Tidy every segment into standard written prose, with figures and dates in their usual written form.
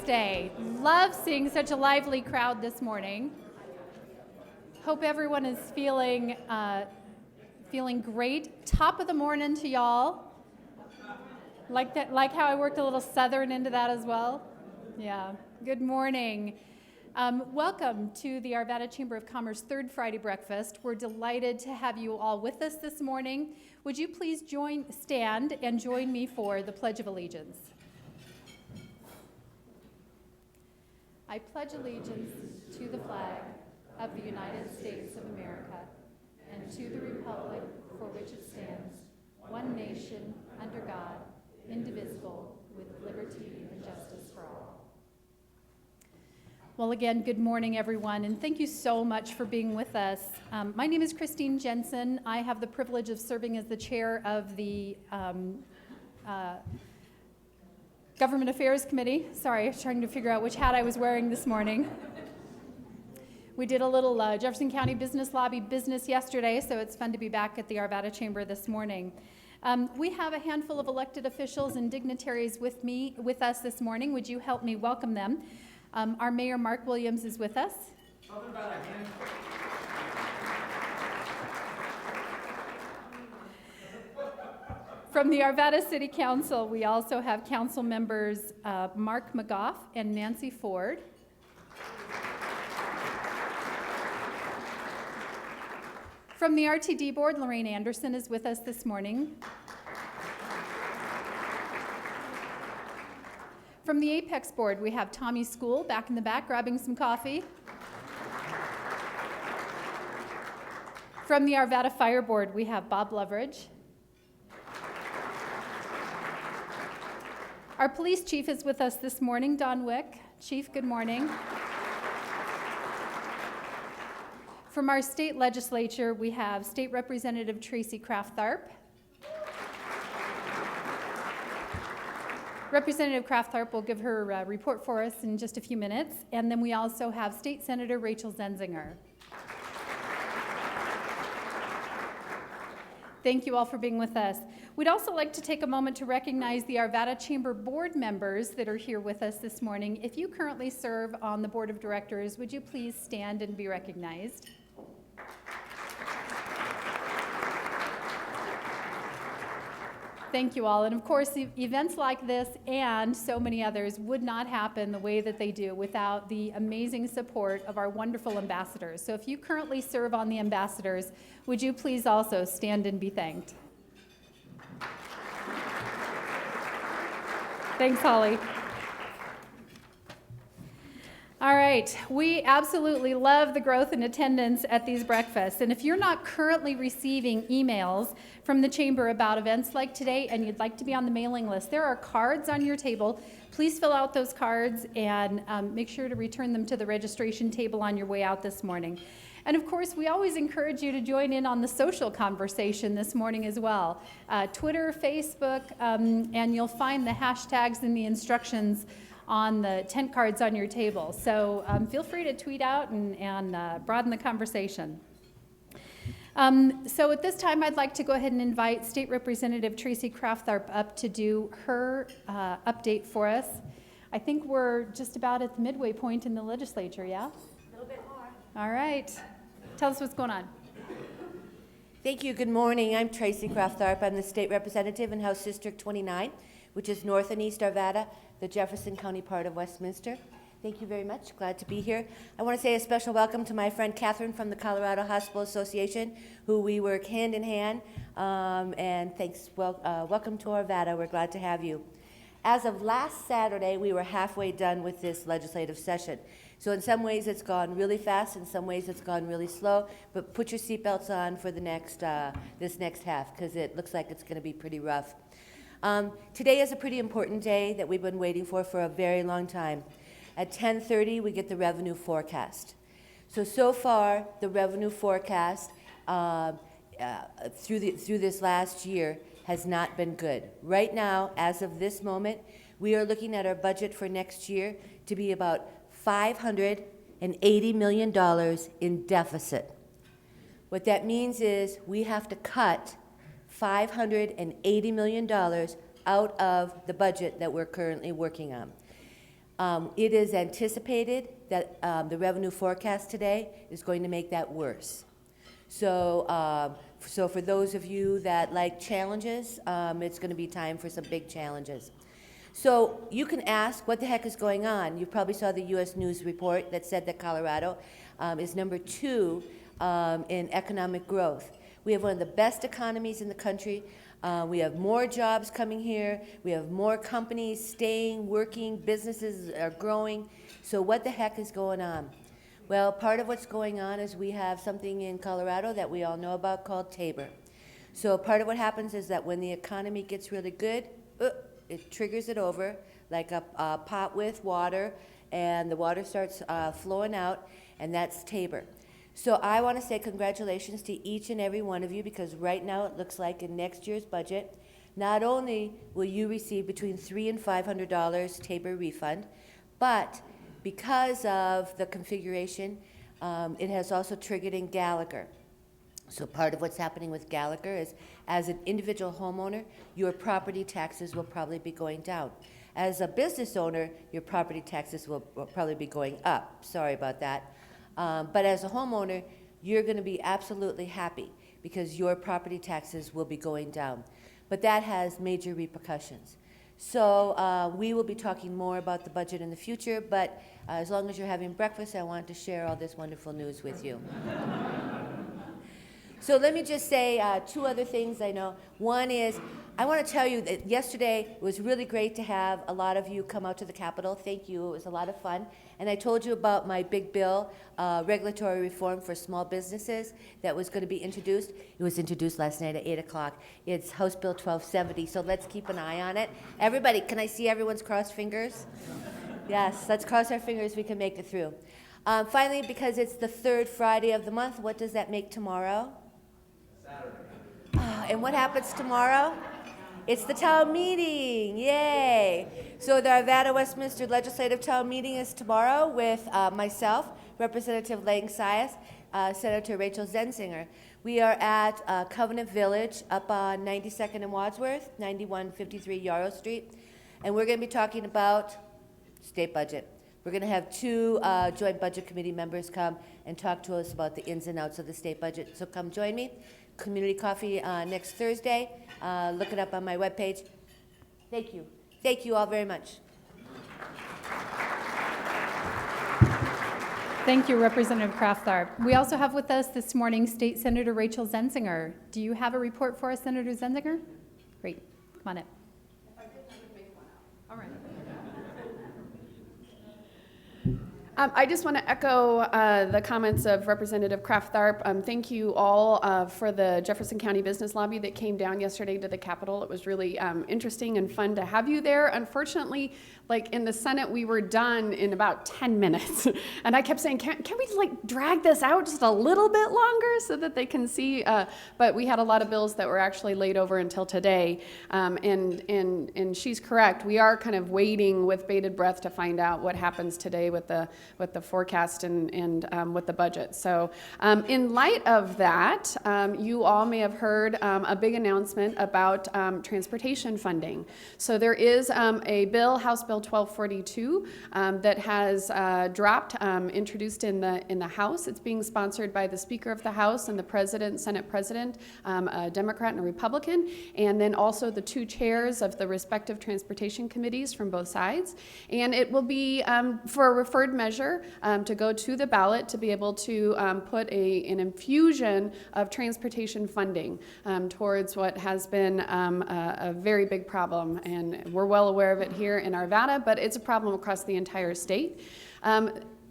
Day. Love seeing such a lively crowd this morning. Hope everyone is feeling great. Top of the morning to y'all. Like how I worked a little Southern into that as well. Yeah. Good morning. Welcome to the Arvada Chamber of Commerce Third Friday Breakfast. We're delighted to have you all with us this morning. Would you please stand and join me for the Pledge of Allegiance? I pledge allegiance to the flag of the United States of America and to the republic for which it stands, one nation, under God, indivisible, with liberty and justice for all. Well, again, good morning, everyone, and thank you so much for being with us. My name is Christine Jensen. I have the privilege of serving as the chair of the Government Affairs Committee. Sorry, I was trying to figure out which hat I was wearing this morning. We did a little Jefferson County Business Lobby business yesterday, so it's fun to be back at the Arvada Chamber this morning. We have a handful of elected officials and dignitaries with us this morning. Would you help me welcome them? Our Mayor, Mark Williams, is with us. From the Arvada City Council, we also have council members Mark McGough and Nancy Ford. From the RTD Board, Lorraine Anderson is with us this morning. From the Apex Board, we have Tommy School back in the back grabbing some coffee. From the Arvada Fire Board, we have Bob Loveridge. Our police chief is with us this morning, Don Wick. Chief, good morning. From our state legislature, we have State Representative Tracy Kraft-Tharp. Representative Kraft-Tharp will give her report for us in just a few minutes. And then we also have State Senator Rachel Zenzinger. Thank you all for being with us. We'd also like to take a moment to recognize the Arvada Chamber board members that are here with us this morning. If you currently serve on the board of directors, would you please stand and be recognized? Thank you all. And of course, events like this and so many others would not happen the way that they do without the amazing support of our wonderful ambassadors. So if you currently serve on the ambassadors, would you please also stand and be thanked? Thanks, Holly. All right, we absolutely love the growth in attendance at these breakfasts. And if you're not currently receiving emails from the Chamber about events like today and you'd like to be on the mailing list, there are cards on your table. Please fill out those cards and make sure to return them to the registration table on your way out this morning. And of course, we always encourage you to join in on the social conversation this morning as well. Twitter, Facebook, and you'll find the hashtags and the instructions on the tent cards on your table. So feel free to tweet out and broaden the conversation. So at this time, I'd like to go ahead and invite State Representative Tracy Kraft-Tharp up to do her update for us. I think we're just about at the midway point in the legislature, yeah? A little bit more. All right. Tell us what's going on. Thank you. Good morning. I'm Tracy Kraft-Tharp. I'm the state representative in House District 29, which is North and East Arvada, the Jefferson County part of Westminster. Thank you very much. Glad to be here. I want to say a special welcome to my friend Catherine from the Colorado Hospital Association, who we work hand in hand. And thanks. Welcome to Arvada. We're glad to have you. As of last Saturday, we were halfway done with this legislative session. So in some ways it's gone really fast, in some ways it's gone really slow, but put your seatbelts on for the next this next half, because it looks like it's going to be pretty rough. Today is a pretty important day that we've been waiting for a very long time. At 10:30, we get the revenue forecast. So far, the revenue forecast through this last year has not been good. Right now, as of this moment, we are looking at our budget for next year to be about $580 million in deficit. What that means is we have to cut $580 million out of the budget that we're currently working on. It is anticipated that the revenue forecast today is going to make that worse. So, so for those of you that like challenges, it's going to be time for some big challenges. So you can ask, what the heck is going on? You probably saw the U.S. News report that said that Colorado is number 2 in economic growth. We have one of the best economies in the country. We have more jobs coming here. We have more companies staying, working, businesses are growing. So what the heck is going on? Well, part of what's going on is we have something in Colorado that we all know about called Tabor. So part of what happens is that when the economy gets really good, it triggers it over like a pot with water, and the water starts flowing out, and that's Tabor. So I want to say congratulations to each and every one of you, because right now it looks like in next year's budget, not only will you receive between $300 and $500 Tabor refund, but because of the configuration, it has also triggered in Gallagher. So part of what's happening with Gallagher is, as an individual homeowner, your property taxes will probably be going down. As a business owner, your property taxes will probably be going up. Sorry about that. But as a homeowner, you're going to be absolutely happy because your property taxes will be going down. But that has major repercussions. So we will be talking more about the budget in the future, but as long as you're having breakfast, I want to share all this wonderful news with you. So let me just say 2 other things I know. One is, I want to tell you that yesterday it was really great to have a lot of you come out to the Capitol. Thank you. It was a lot of fun. And I told you about my big bill, regulatory reform for small businesses, that was going to be introduced. It was introduced last night at 8 o'clock. It's House Bill 1270, so let's keep an eye on it. Everybody, can I see everyone's crossed fingers? Yes, let's cross our fingers we can make it through. Finally, because it's the 3rd Friday of the month, what does that make tomorrow? Saturday. And what happens tomorrow? It's the town meeting, yay! So the Arvada Westminster Legislative Town Meeting is tomorrow with myself, Representative Lang Sias, Senator Rachel Zenzinger. We are at Covenant Village up on 92nd and Wadsworth, 9153 Yarrow Street, and we're going to be talking about state budget. We're going to have 2 joint budget committee members come and talk to us about the ins and outs of the state budget. So come join me. Community coffee next Thursday. Look it up on my webpage. Thank you. Thank you all very much. Thank you, Representative Kraftharp. We also have with us this morning State Senator Rachel Zenzinger. Do you have a report for us, Senator Zenzinger? Great. Come on up. If I did, I could make one out. All right. I just want to echo the comments of Representative Kraft-Tharp. Thank you all for the Jefferson County Business Lobby that came down yesterday to the Capitol. It was really interesting and fun to have you there. Unfortunately, like in the Senate, we were done in about 10 minutes. And I kept saying, can we like drag this out just a little bit longer so that they can see? But we had a lot of bills that were actually laid over until today. And she's correct. We are kind of waiting with bated breath to find out what happens today with the forecast and with the budget. So in light of that, you all may have heard a big announcement about transportation funding. So there is a bill, House Bill 1242, that has dropped, introduced in the House. It's being sponsored by the Speaker of the House and the President, Senate President, a Democrat and a Republican, and then also the 2 chairs of the respective transportation committees from both sides. And it will be for a referred measure to go to the ballot to be able to put an infusion of transportation funding towards what has been a very big problem. And we're well aware of it here in Arvada, but it's a problem across the entire state.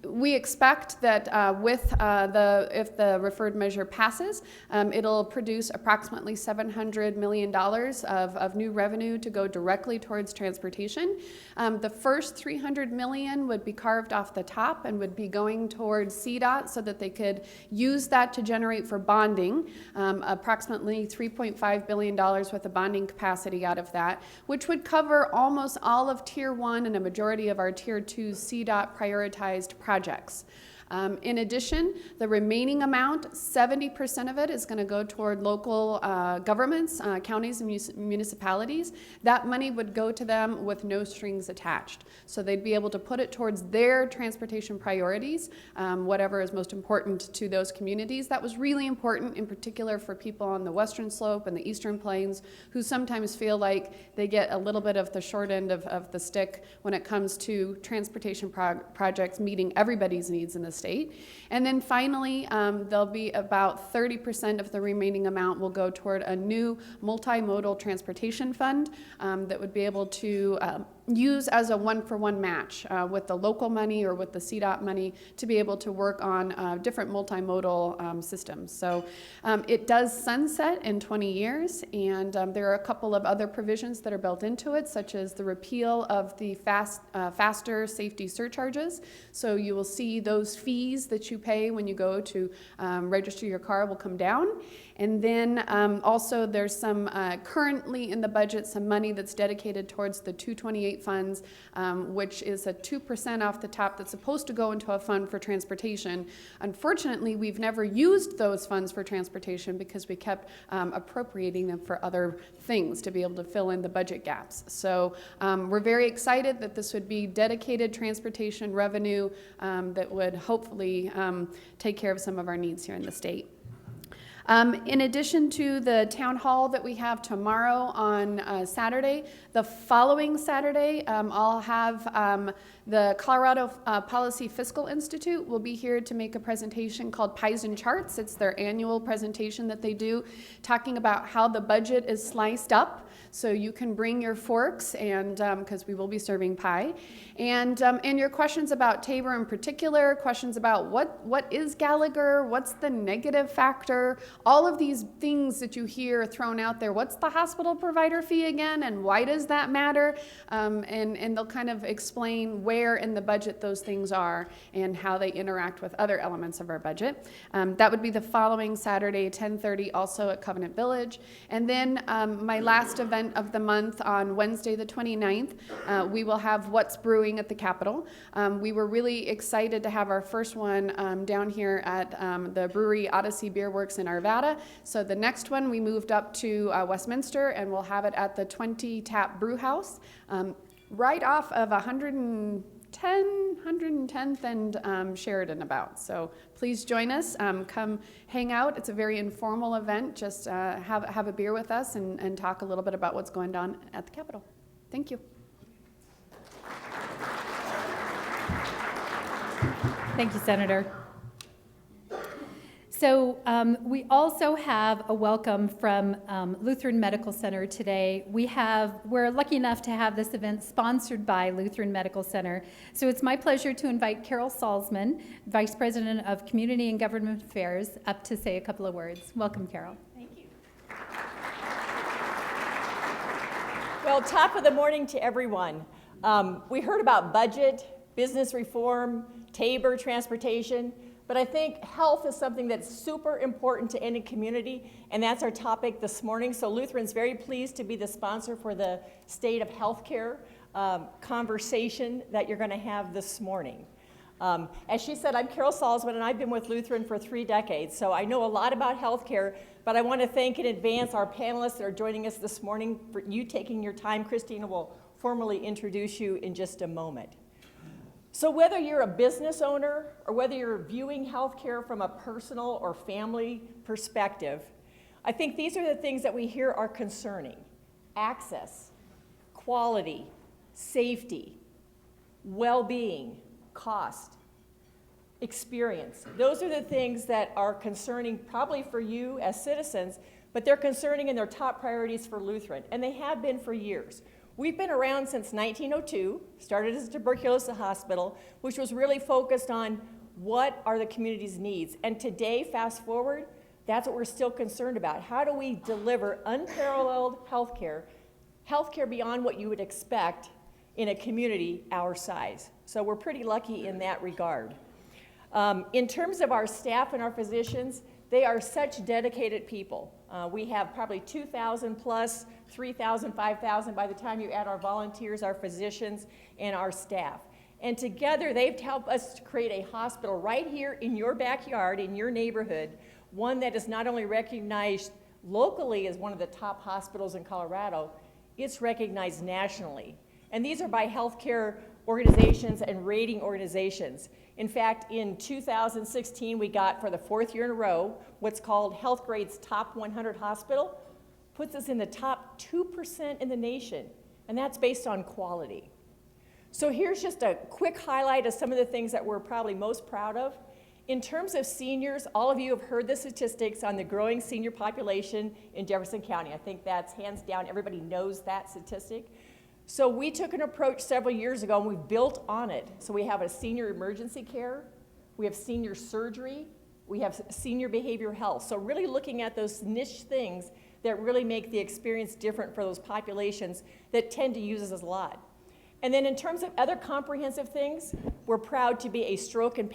We expect that if the referred measure passes, it'll produce approximately $700 million of new revenue to go directly towards transportation. The first $300 million would be carved off the top and would be going towards CDOT so that they could use that to generate for bonding, approximately $3.5 billion worth of bonding capacity out of that, which would cover almost all of Tier 1 and a majority of our Tier 2 CDOT prioritized projects. In addition, the remaining amount, 70% of it is going to go toward local governments, counties and municipalities. That money would go to them with no strings attached. So they'd be able to put it towards their transportation priorities, whatever is most important to those communities. That was really important, in particular for people on the western slope and the eastern plains, who sometimes feel like they get a little bit of the short end of the stick when it comes to transportation projects meeting everybody's needs in the state. And then finally, there'll be about 30% of the remaining amount will go toward a new multimodal transportation fund that would be able to use as a one-for-one match with the local money or with the CDOT money to be able to work on different multimodal systems. So it does sunset in 20 years, and there are a couple of other provisions that are built into it, such as the repeal of the faster safety surcharges. So you will see those fees that you pay when you go to register your car will come down. And then also there's some, currently in the budget, some money that's dedicated towards the 228 funds, which is a 2% off the top that's supposed to go into a fund for transportation. Unfortunately, we've never used those funds for transportation because we kept appropriating them for other things to be able to fill in the budget gaps. So we're very excited that this would be dedicated transportation revenue that would hopefully take care of some of our needs here in the state. In addition to the town hall that we have tomorrow on Saturday, the following Saturday, I'll have the Colorado Policy Fiscal Institute will be here to make a presentation called Pies and Charts. It's their annual presentation that they do, talking about how the budget is sliced up. So you can bring your forks, and because we will be serving pie, and your questions about Tabor in particular, questions about what is Gallagher, what's the negative factor, all of these things that you hear thrown out there. What's the hospital provider fee again, and why does that matter? And they'll kind of explain where in the budget those things are and how they interact with other elements of our budget. That would be the following Saturday, 10:30, also at Covenant Village. And then my last event of the month on Wednesday the 29th, we will have What's Brewing at the Capitol. We were really excited to have our first one down here at the brewery Odyssey Beer Works in Arvada. So the next one we moved up to Westminster, and we'll have it at the 20 Tap Brew House, right off of 110th and Sheridan about. So please join us, come hang out. It's a very informal event. Just have a beer with us and talk a little bit about what's going on at the Capitol. Thank you. Thank you, Senator. So we also have a welcome from Lutheran Medical Center today. We're lucky enough to have this event sponsored by Lutheran Medical Center. So it's my pleasure to invite Carol Salzman, Vice President of Community and Government Affairs, up to say a couple of words. Welcome, Carol. Thank you. Well, top of the morning to everyone. We heard about budget, business reform, Tabor transportation. But I think health is something that's super important to any community, and that's our topic this morning. So Lutheran's very pleased to be the sponsor for the state of healthcare conversation that you're going to have this morning. As she said, I'm Carol Salzman, and I've been with Lutheran for 3 decades, so I know a lot about healthcare, but I want to thank in advance our panelists that are joining us this morning for you taking your time. Christina will formally introduce you in just a moment. So whether you're a business owner or whether you're viewing healthcare from a personal or family perspective, I think these are the things that we hear are concerning. Access, quality, safety, well-being, cost, experience. Those are the things that are concerning probably for you as citizens, but they're concerning and they're top priorities for Lutheran, and they have been for years. We've been around since 1902, started as a tuberculosis hospital, which was really focused on what are the community's needs. And today, fast forward, that's what we're still concerned about. How do we deliver unparalleled healthcare beyond what you would expect in a community our size? So we're pretty lucky in that regard. In terms of our staff and our physicians, they are such dedicated people. We have probably 2,000 plus, 3,000, 5,000 by the time you add our volunteers, our physicians, and our staff. And together, they've helped us to create a hospital right here in your backyard, in your neighborhood, one that is not only recognized locally as one of the top hospitals in Colorado, it's recognized nationally. And these are by healthcare organizations and rating organizations. In fact, in 2016, we got, for the 4th year in a row, what's called HealthGrade's Top 100 Hospital, puts us in the top 2% in the nation, and that's based on quality. So here's just a quick highlight of some of the things that we're probably most proud of. In terms of seniors, all of you have heard the statistics on the growing senior population in Jefferson County. I think that's hands down, everybody knows that statistic. So we took an approach several years ago and we've built on it. So we have a senior emergency care, we have senior surgery, we have senior behavioral health. So really looking at those niche things that really make the experience different for those populations that tend to use us a lot. And then in terms of other comprehensive things, we're proud to be a stroke and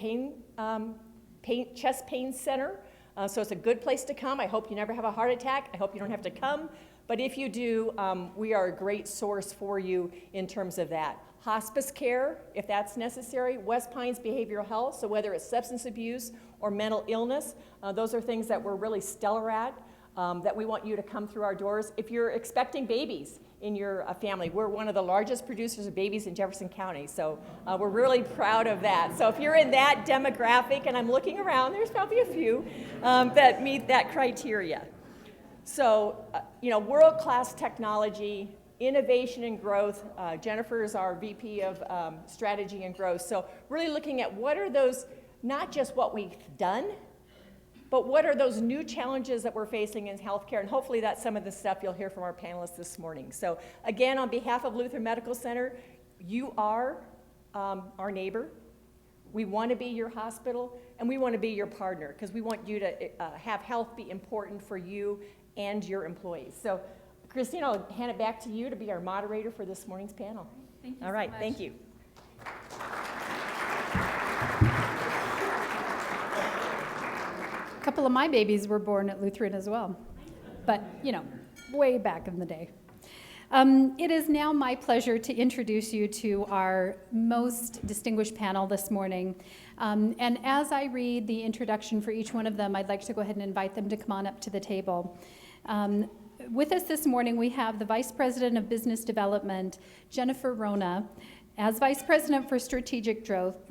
chest pain center. So it's a good place to come. I hope you never have a heart attack. I hope you don't have to come. But if you do, we are a great source for you in terms of that. Hospice care, if that's necessary. West Pines behavioral health, so whether it's substance abuse or mental illness, those are things that we're really stellar at, that we want you to come through our doors. If you're expecting babies in your family, we're one of the largest producers of babies in Jefferson County, so we're really proud of that. So if you're in that demographic, and I'm looking around, there's probably a few that meet that criteria. So, world-class technology, innovation and growth. Jennifer is our VP of Strategy and Growth. So really looking at what are those, not just what we've done, but what are those new challenges that we're facing in healthcare? And hopefully that's some of the stuff you'll hear from our panelists this morning. So again, on behalf of Lutheran Medical Center, you are our neighbor. We want to be your hospital, and we want to be your partner because we want you to have health be important for you and your employees. So Christine, I'll hand it back to you to be our moderator for this morning's panel. Thank you All right, so much. thank you. A couple of my babies were born at Lutheran as well, but, way back in the day. It is now my pleasure to introduce you to our most distinguished panel this morning. And as I read the introduction for each one of them, I'd like to go ahead and invite them to come on up to the table. With us this morning, we have the Vice President of Business Development, Jennifer Rona. As Vice President for Strategic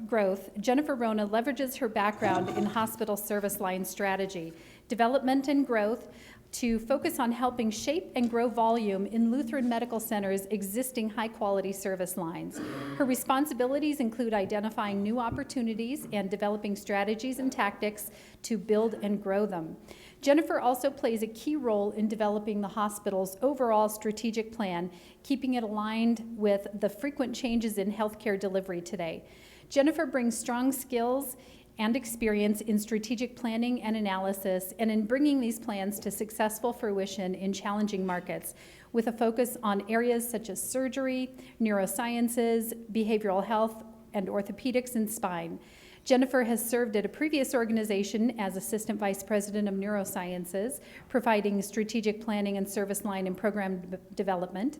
Growth, Jennifer Rona leverages her background in hospital service line strategy, development and growth to focus on helping shape and grow volume in Lutheran Medical Center's existing high-quality service lines. Her responsibilities include identifying new opportunities and developing strategies and tactics to build and grow them. Jennifer also plays a key role in developing the hospital's overall strategic plan, keeping it aligned with the frequent changes in healthcare delivery today. Jennifer brings strong skills and experience in strategic planning and analysis, and in bringing these plans to successful fruition in challenging markets, with a focus on areas such as surgery, neurosciences, behavioral health, and orthopedics and spine. Jennifer has served at a previous organization as Assistant Vice President of Neurosciences, providing strategic planning and service line and program development.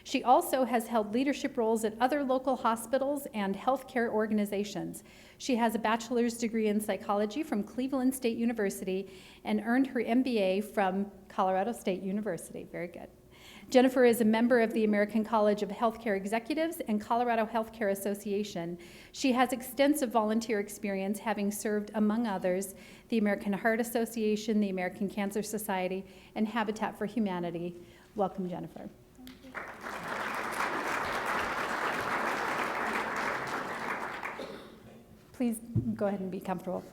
She also has held leadership roles at other local hospitals and healthcare organizations. She has a bachelor's degree in psychology from Cleveland State University and earned her MBA from Colorado State University. Very good. Jennifer is a member of the American College of Healthcare Executives and Colorado Healthcare Association. She has extensive volunteer experience, having served, among others, the American Heart Association, the American Cancer Society, and Habitat for Humanity. Welcome, Jennifer. Please go ahead and be comfortable.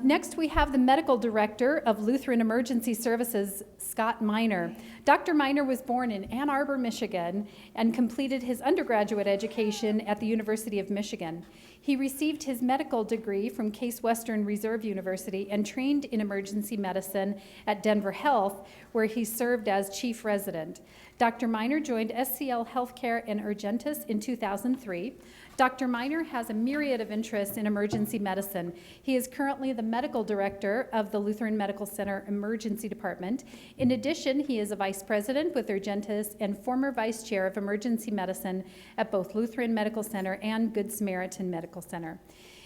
Next, we have the Medical Director of Lutheran Emergency Services, Scott Miner. Dr. Miner was born in Ann Arbor, Michigan, and completed his undergraduate education at the University of Michigan. He received his medical degree from Case Western Reserve University and trained in emergency medicine at Denver Health, where he served as chief resident. Dr. Miner joined SCL Healthcare and Urgentis in 2003. Dr. Miner has a myriad of interests in emergency medicine. He is currently the medical director of the Lutheran Medical Center Emergency Department. In addition, he is a vice president with Urgentis and former vice chair of emergency medicine at both Lutheran Medical Center and Good Samaritan Medical Center.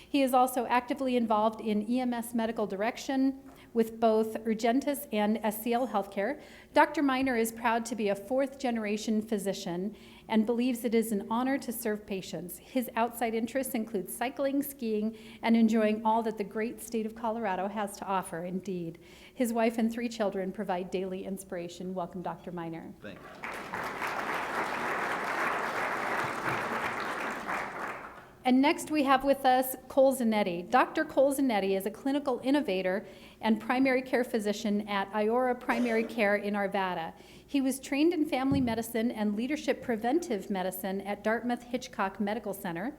He is also actively involved in EMS medical direction with both Urgentis and SCL Healthcare. Dr. Miner is proud to be a fourth-generation physician and believes it is an honor to serve patients. His outside interests include cycling, skiing, and enjoying all that the great state of Colorado has to offer, indeed. His wife and 3 children provide daily inspiration. Welcome, Dr. Miner. Thank you. And next we have with us Cole Zanetti. Dr. Cole Zanetti is a clinical innovator and primary care physician at Iora Primary Care in Arvada. He was trained in family medicine and leadership preventive medicine at Dartmouth Hitchcock Medical Center.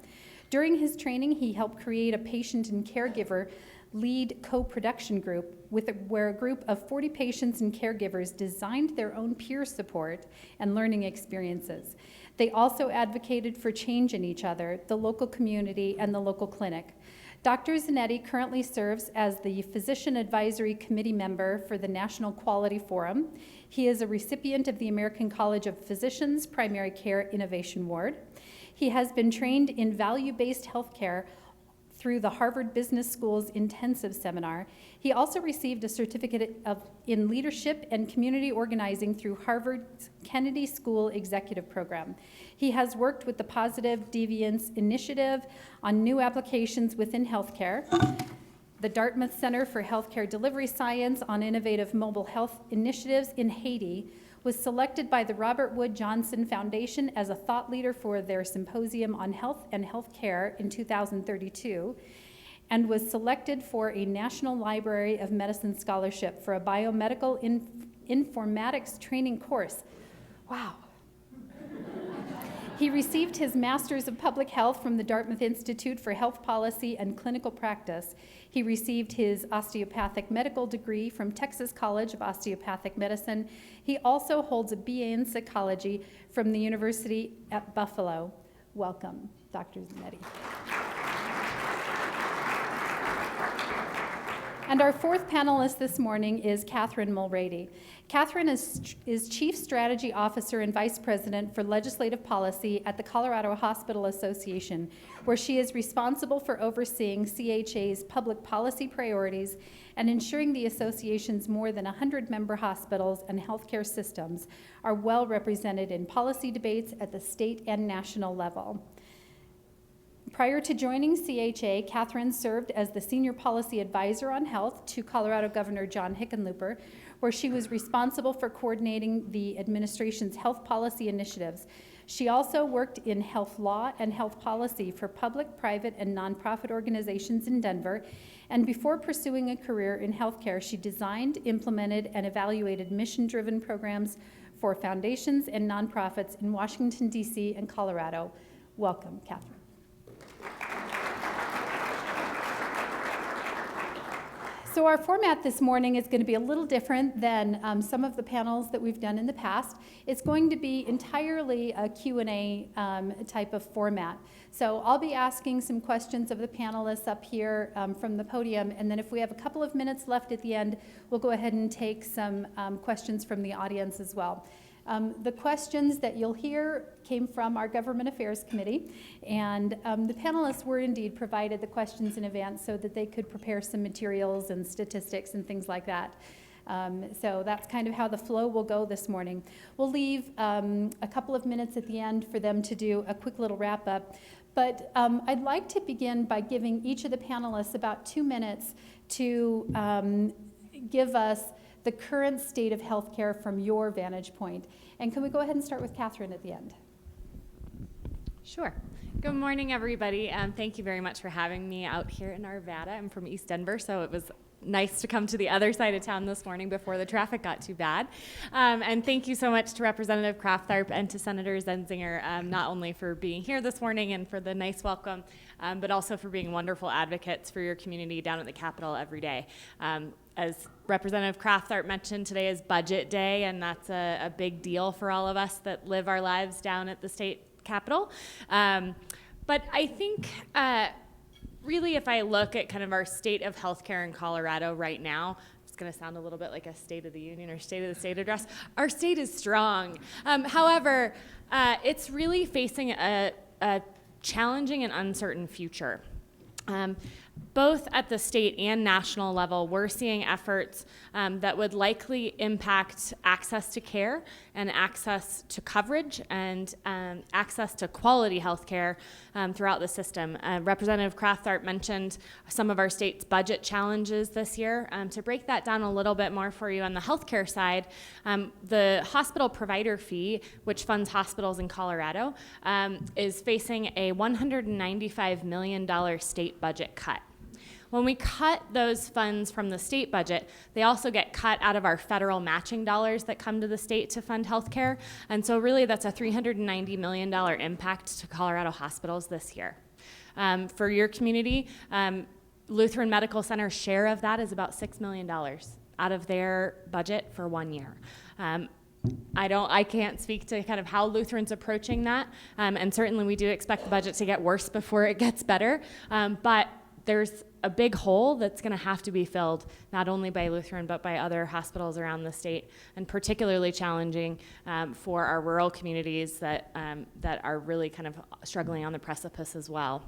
During his training, he helped create a patient and caregiver lead co-production group where a group of 40 patients and caregivers designed their own peer support and learning experiences. They also advocated for change in each other, the local community, and the local clinic. Dr. Zanetti currently serves as the Physician Advisory Committee member for the National Quality Forum. He is a recipient of the American College of Physicians Primary Care Innovation Award. He has been trained in value-based healthcare through the Harvard Business School's intensive seminar. He also received a certificate in leadership and community organizing through Harvard's Kennedy School Executive Program. He has worked with the Positive Deviance Initiative on new applications within healthcare, the Dartmouth Center for Healthcare Delivery Science on innovative mobile health initiatives in Haiti, was selected by the Robert Wood Johnson Foundation as a thought leader for their symposium on health and healthcare in 2032, and was selected for a National Library of Medicine scholarship for a biomedical informatics training course. Wow. He received his Master's of Public Health from the Dartmouth Institute for Health Policy and Clinical Practice. He received his osteopathic medical degree from Texas College of Osteopathic Medicine. He also holds a BA in psychology from the University at Buffalo. Welcome, Dr. Zanetti. And our fourth panelist this morning is Catherine Mulrady. Catherine is Chief Strategy Officer and Vice President for Legislative Policy at the Colorado Hospital Association, where she is responsible for overseeing CHA's public policy priorities and ensuring the association's more than 100 member hospitals and healthcare systems are well represented in policy debates at the state and national level. Prior to joining CHA, Catherine served as the Senior Policy Advisor on Health to Colorado Governor John Hickenlooper, where she was responsible for coordinating the administration's health policy initiatives. She also worked in health law and health policy for public, private, and nonprofit organizations in Denver, and before pursuing a career in healthcare, she designed, implemented, and evaluated mission-driven programs for foundations and nonprofits in Washington, D.C. and Colorado. Welcome, Catherine. So our format this morning is going to be a little different than some of the panels that we've done in the past. It's going to be entirely a Q&A type of format. So I'll be asking some questions of the panelists up here from the podium, and then if we have a couple of minutes left at the end, we'll go ahead and take some questions from the audience as well. The questions that you'll hear came from our Government Affairs Committee, and the panelists were indeed provided the questions in advance so that they could prepare some materials and statistics and things like that. So that's kind of how the flow will go this morning. We'll leave a couple of minutes at the end for them to do a quick little wrap up. But I'd like to begin by giving each of the panelists about 2 minutes to give us the current state of healthcare from your vantage point. And can we go ahead and start with Catherine at the end? Sure. Good morning, everybody. Thank you very much for having me out here in Arvada. I'm from East Denver, so it was nice to come to the other side of town this morning before the traffic got too bad. And thank you so much to Representative Kraftarp and to Senator Zenzinger, not only for being here this morning and for the nice welcome, but also for being wonderful advocates for your community down at the Capitol every day. As Representative Kraftarp mentioned, today is Budget Day, and that's a big deal for all of us that live our lives down at the state Capitol. But I think really if I look at kind of our state of healthcare in Colorado right now, it's going to sound a little bit like a State of the Union or State of the State address. Our state is strong. However, it's really facing a challenging and uncertain future. Both at the state and national level, we're seeing efforts that would likely impact access to care and access to coverage and access to quality health care throughout the system. Representative Crafthart mentioned some of our state's budget challenges this year. To break that down a little bit more for you on the healthcare side, the hospital provider fee, which funds hospitals in Colorado, is facing a $195 million state budget cut. When we cut those funds from the state budget, they also get cut out of our federal matching dollars that come to the state to fund healthcare. And so really that's a $390 million impact to Colorado hospitals this year. For your community, Lutheran Medical Center's share of that is about $6 million out of their budget for 1 year. I can't speak to kind of how Lutheran's approaching that, and certainly we do expect the budget to get worse before it gets better, but there's a big hole that's going to have to be filled, not only by Lutheran, but by other hospitals around the state, and particularly challenging for our rural communities that are really kind of struggling on the precipice as well.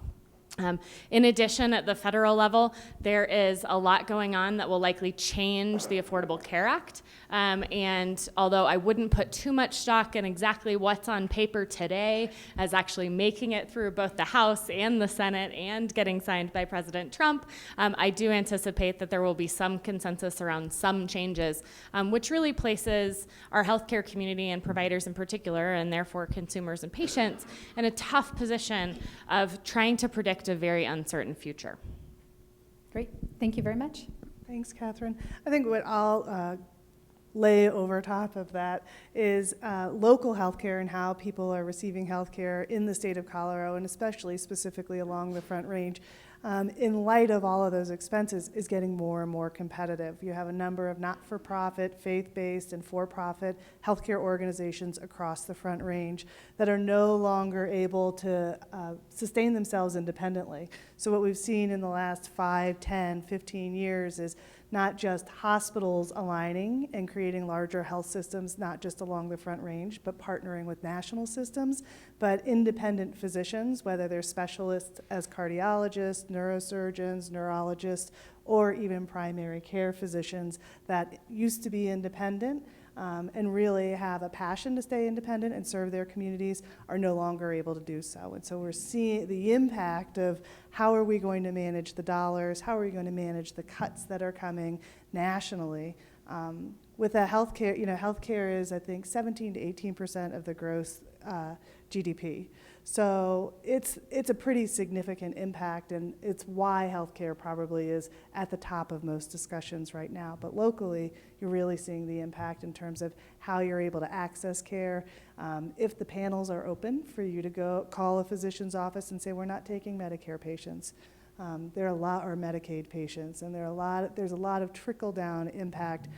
In addition, at the federal level, there is a lot going on that will likely change the Affordable Care Act. And although I wouldn't put too much stock in exactly what's on paper today as actually making it through both the House and the Senate and getting signed by President Trump, I do anticipate that there will be some consensus around some changes, which really places our healthcare community and providers in particular, and therefore consumers and patients, in a tough position of trying to predict a very uncertain future. Great. Thank you very much. Thanks, Catherine. I think what I'll lay over top of that is local healthcare and how people are receiving healthcare in the state of Colorado, and especially specifically along the Front Range, in light of all of those expenses, is getting more and more competitive. You have a number of not-for-profit, faith-based, and for-profit healthcare organizations across the Front Range that are no longer able to sustain themselves independently. So what we've seen in the last 5, 10, 15 years is not just hospitals aligning and creating larger health systems, not just along the Front Range, but partnering with national systems, but independent physicians, whether they're specialists as cardiologists, neurosurgeons, neurologists, or even primary care physicians that used to be independent and really have a passion to stay independent and serve their communities, are no longer able to do so. And so we're seeing the impact of how are we going to manage the dollars, how are we going to manage the cuts that are coming nationally. With a healthcare, healthcare is, I think, 17 to 18% of the gross GDP. So it's a pretty significant impact, and it's why healthcare probably is at the top of most discussions right now. But locally, you're really seeing the impact in terms of how you're able to access care. If the panels are open for you to go call a physician's office and say, we're not taking Medicare patients, there are a lot, or Medicaid patients, and there's a lot of trickle-down impact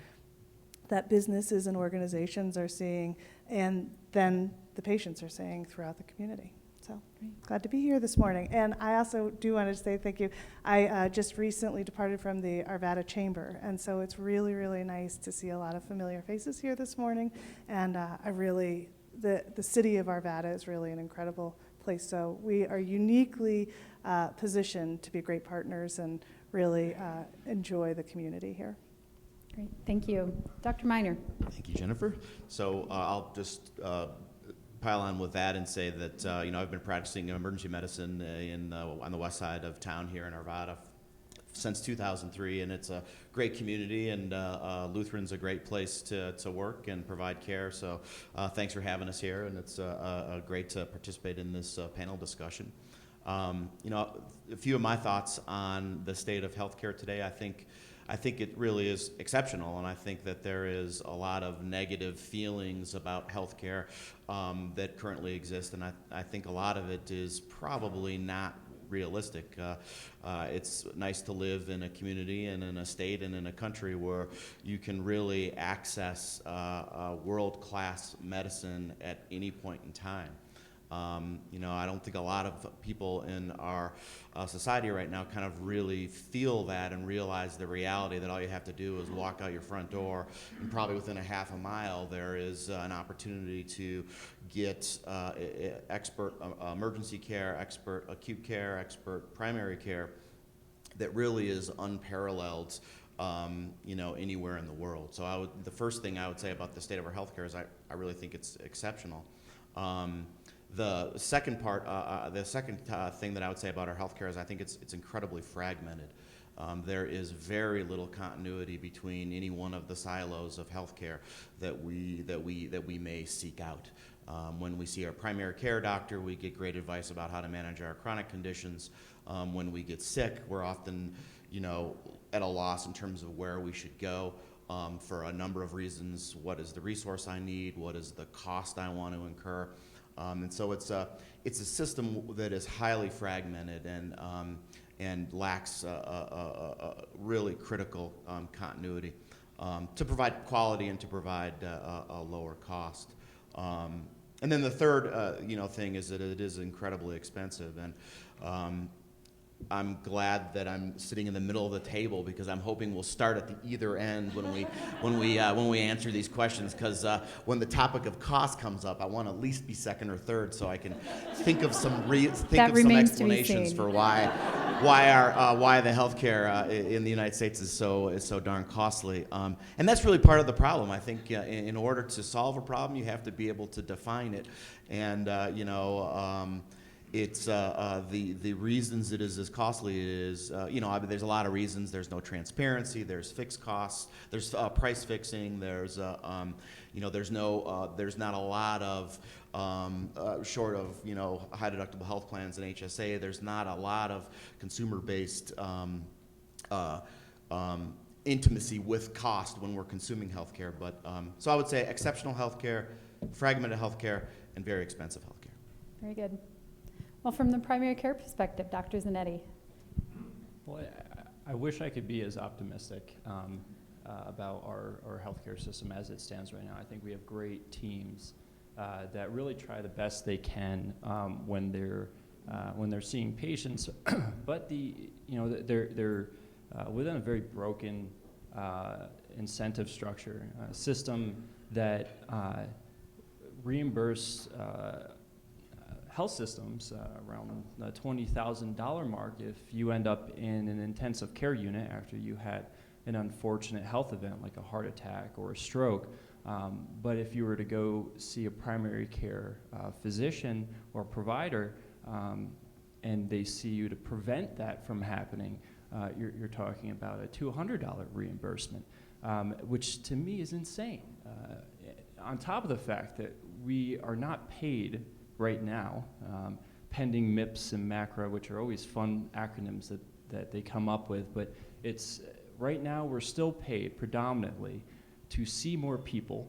that businesses and organizations are seeing, and then the patients are seeing throughout the community. So glad to be here this morning. And I also do want to say thank you. I just recently departed from the Arvada Chamber, and so it's really, really nice to see a lot of familiar faces here this morning. And the city of Arvada is really an incredible place. So we are uniquely positioned to be great partners and really enjoy the community here. Great. Thank you. Dr. Miner. Thank you, Jennifer. So I'll just pile on with that and say that I've been practicing emergency medicine on the west side of town here in Arvada since 2003, and it's a great community, and Lutheran's a great place to work and provide care. So thanks for having us here, and it's great to participate in this panel discussion. A few of my thoughts on the state of healthcare today. I think it really is exceptional, and I think that there is a lot of negative feelings about healthcare that currently exist, and I think a lot of it is probably not realistic. It's nice to live in a community and in a state and in a country where you can really access world-class medicine at any point in time. I don't think a lot of people in our society right now kind of really feel that and realize the reality that all you have to do is walk out your front door, and probably within a half a mile there is an opportunity to get expert emergency care, expert acute care, expert primary care that really is unparalleled anywhere in the world. So the first thing I would say about the state of our healthcare is I really think it's exceptional. The second part, thing that I would say about our healthcare is I think it's incredibly fragmented. There is very little continuity between any one of the silos of healthcare that we may seek out. When we see our primary care doctor, we get great advice about how to manage our chronic conditions. When we get sick, we're often, at a loss in terms of where we should go. For a number of reasons. What is the resource I need? What is the cost I want to incur? And so it's a system that is highly fragmented and lacks a really critical continuity to provide quality and to provide a lower cost. And then the third thing is that it is incredibly expensive, and I'm glad that I'm sitting in the middle of the table because I'm hoping we'll start at the either end when we answer these questions. Because when the topic of cost comes up, I want to at least be second or third, so I can think of some explanations for why the healthcare in the United States is so darn costly. And that's really part of the problem. I think in order to solve a problem, you have to be able to define it, and it's the reasons it is as costly is, there's a lot of reasons. There's no transparency. There's fixed costs. There's price fixing. There's there's not a lot of short of high deductible health plans and HSA. There's not a lot of consumer-based intimacy with cost when we're consuming healthcare. But so I would say exceptional healthcare, fragmented healthcare, and very expensive healthcare. Very good. Well, from the primary care perspective, Dr. Zanetti. Well, I wish I could be as optimistic about our healthcare system as it stands right now. I think we have great teams that really try the best they can when they're seeing patients, but they're within a very broken incentive structure, a system that reimburse health systems around the $20,000 mark if you end up in an intensive care unit after you had an unfortunate health event like a heart attack or a stroke. But if you were to go see a primary care physician or provider and they see you to prevent that from happening, you're talking about a $200 reimbursement, which to me is insane. On top of the fact that we are not paid right now, pending MIPS and MACRA, which are always fun acronyms that they come up with, but it's right now we're still paid predominantly to see more people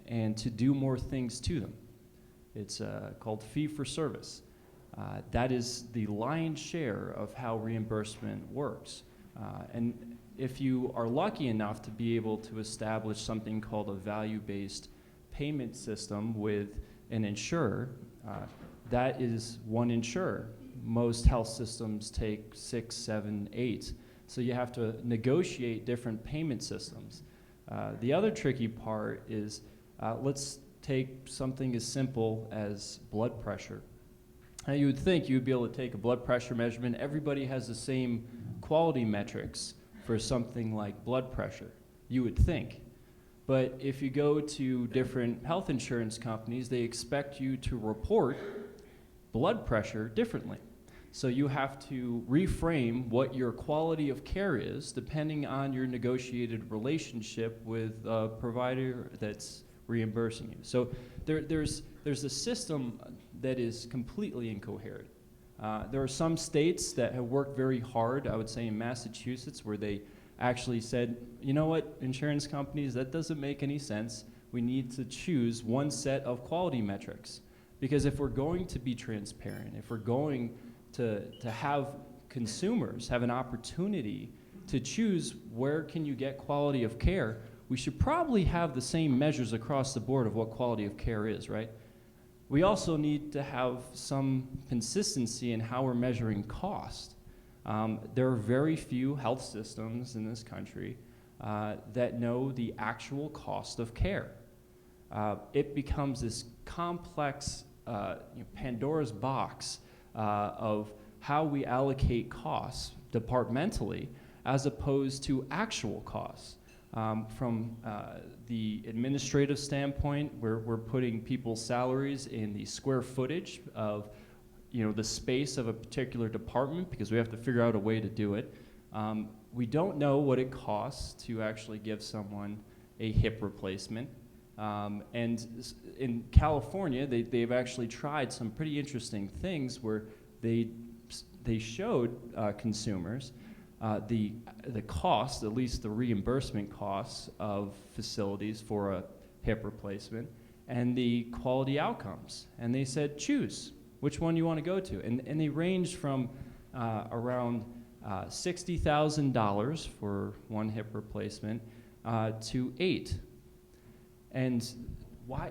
and to do more things to them. It's called fee for service. That is the lion's share of how reimbursement works. And if you are lucky enough to be able to establish something called a value-based payment system with an insurer, that is one insurer. Most health systems take 6, 7, 8. So you have to negotiate different payment systems. The other tricky part is, let's take something as simple as blood pressure. Now you would think you would be able to take a blood pressure measurement. Everybody has the same quality metrics for something like blood pressure, you would think. But if you go to different health insurance companies, they expect you to report blood pressure differently. So you have to reframe what your quality of care is depending on your negotiated relationship with a provider that's reimbursing you. So there's a system that is completely incoherent. There are some states that have worked very hard, I would say in Massachusetts, where they actually said, you know what, insurance companies, that doesn't make any sense. We need to choose one set of quality metrics. Because if we're going to be transparent, if we're going to have consumers have an opportunity to choose where can you get quality of care, we should probably have the same measures across the board of what quality of care is, right? we also need to have some consistency in how we're measuring cost. There are very few health systems in this country that know the actual cost of care. It becomes this complex Pandora's box of how we allocate costs departmentally as opposed to actual costs. From the administrative standpoint, we're putting people's salaries in the square footage of the space of a particular department because we have to figure out a way to do it. We don't know what it costs to actually give someone a hip replacement. And in California, they've actually tried some pretty interesting things where they showed consumers the cost, at least the reimbursement costs of facilities for a hip replacement and the quality outcomes. And they said, choose which one you want to go to. And they ranged from around $60,000 for one hip replacement to $8,000. And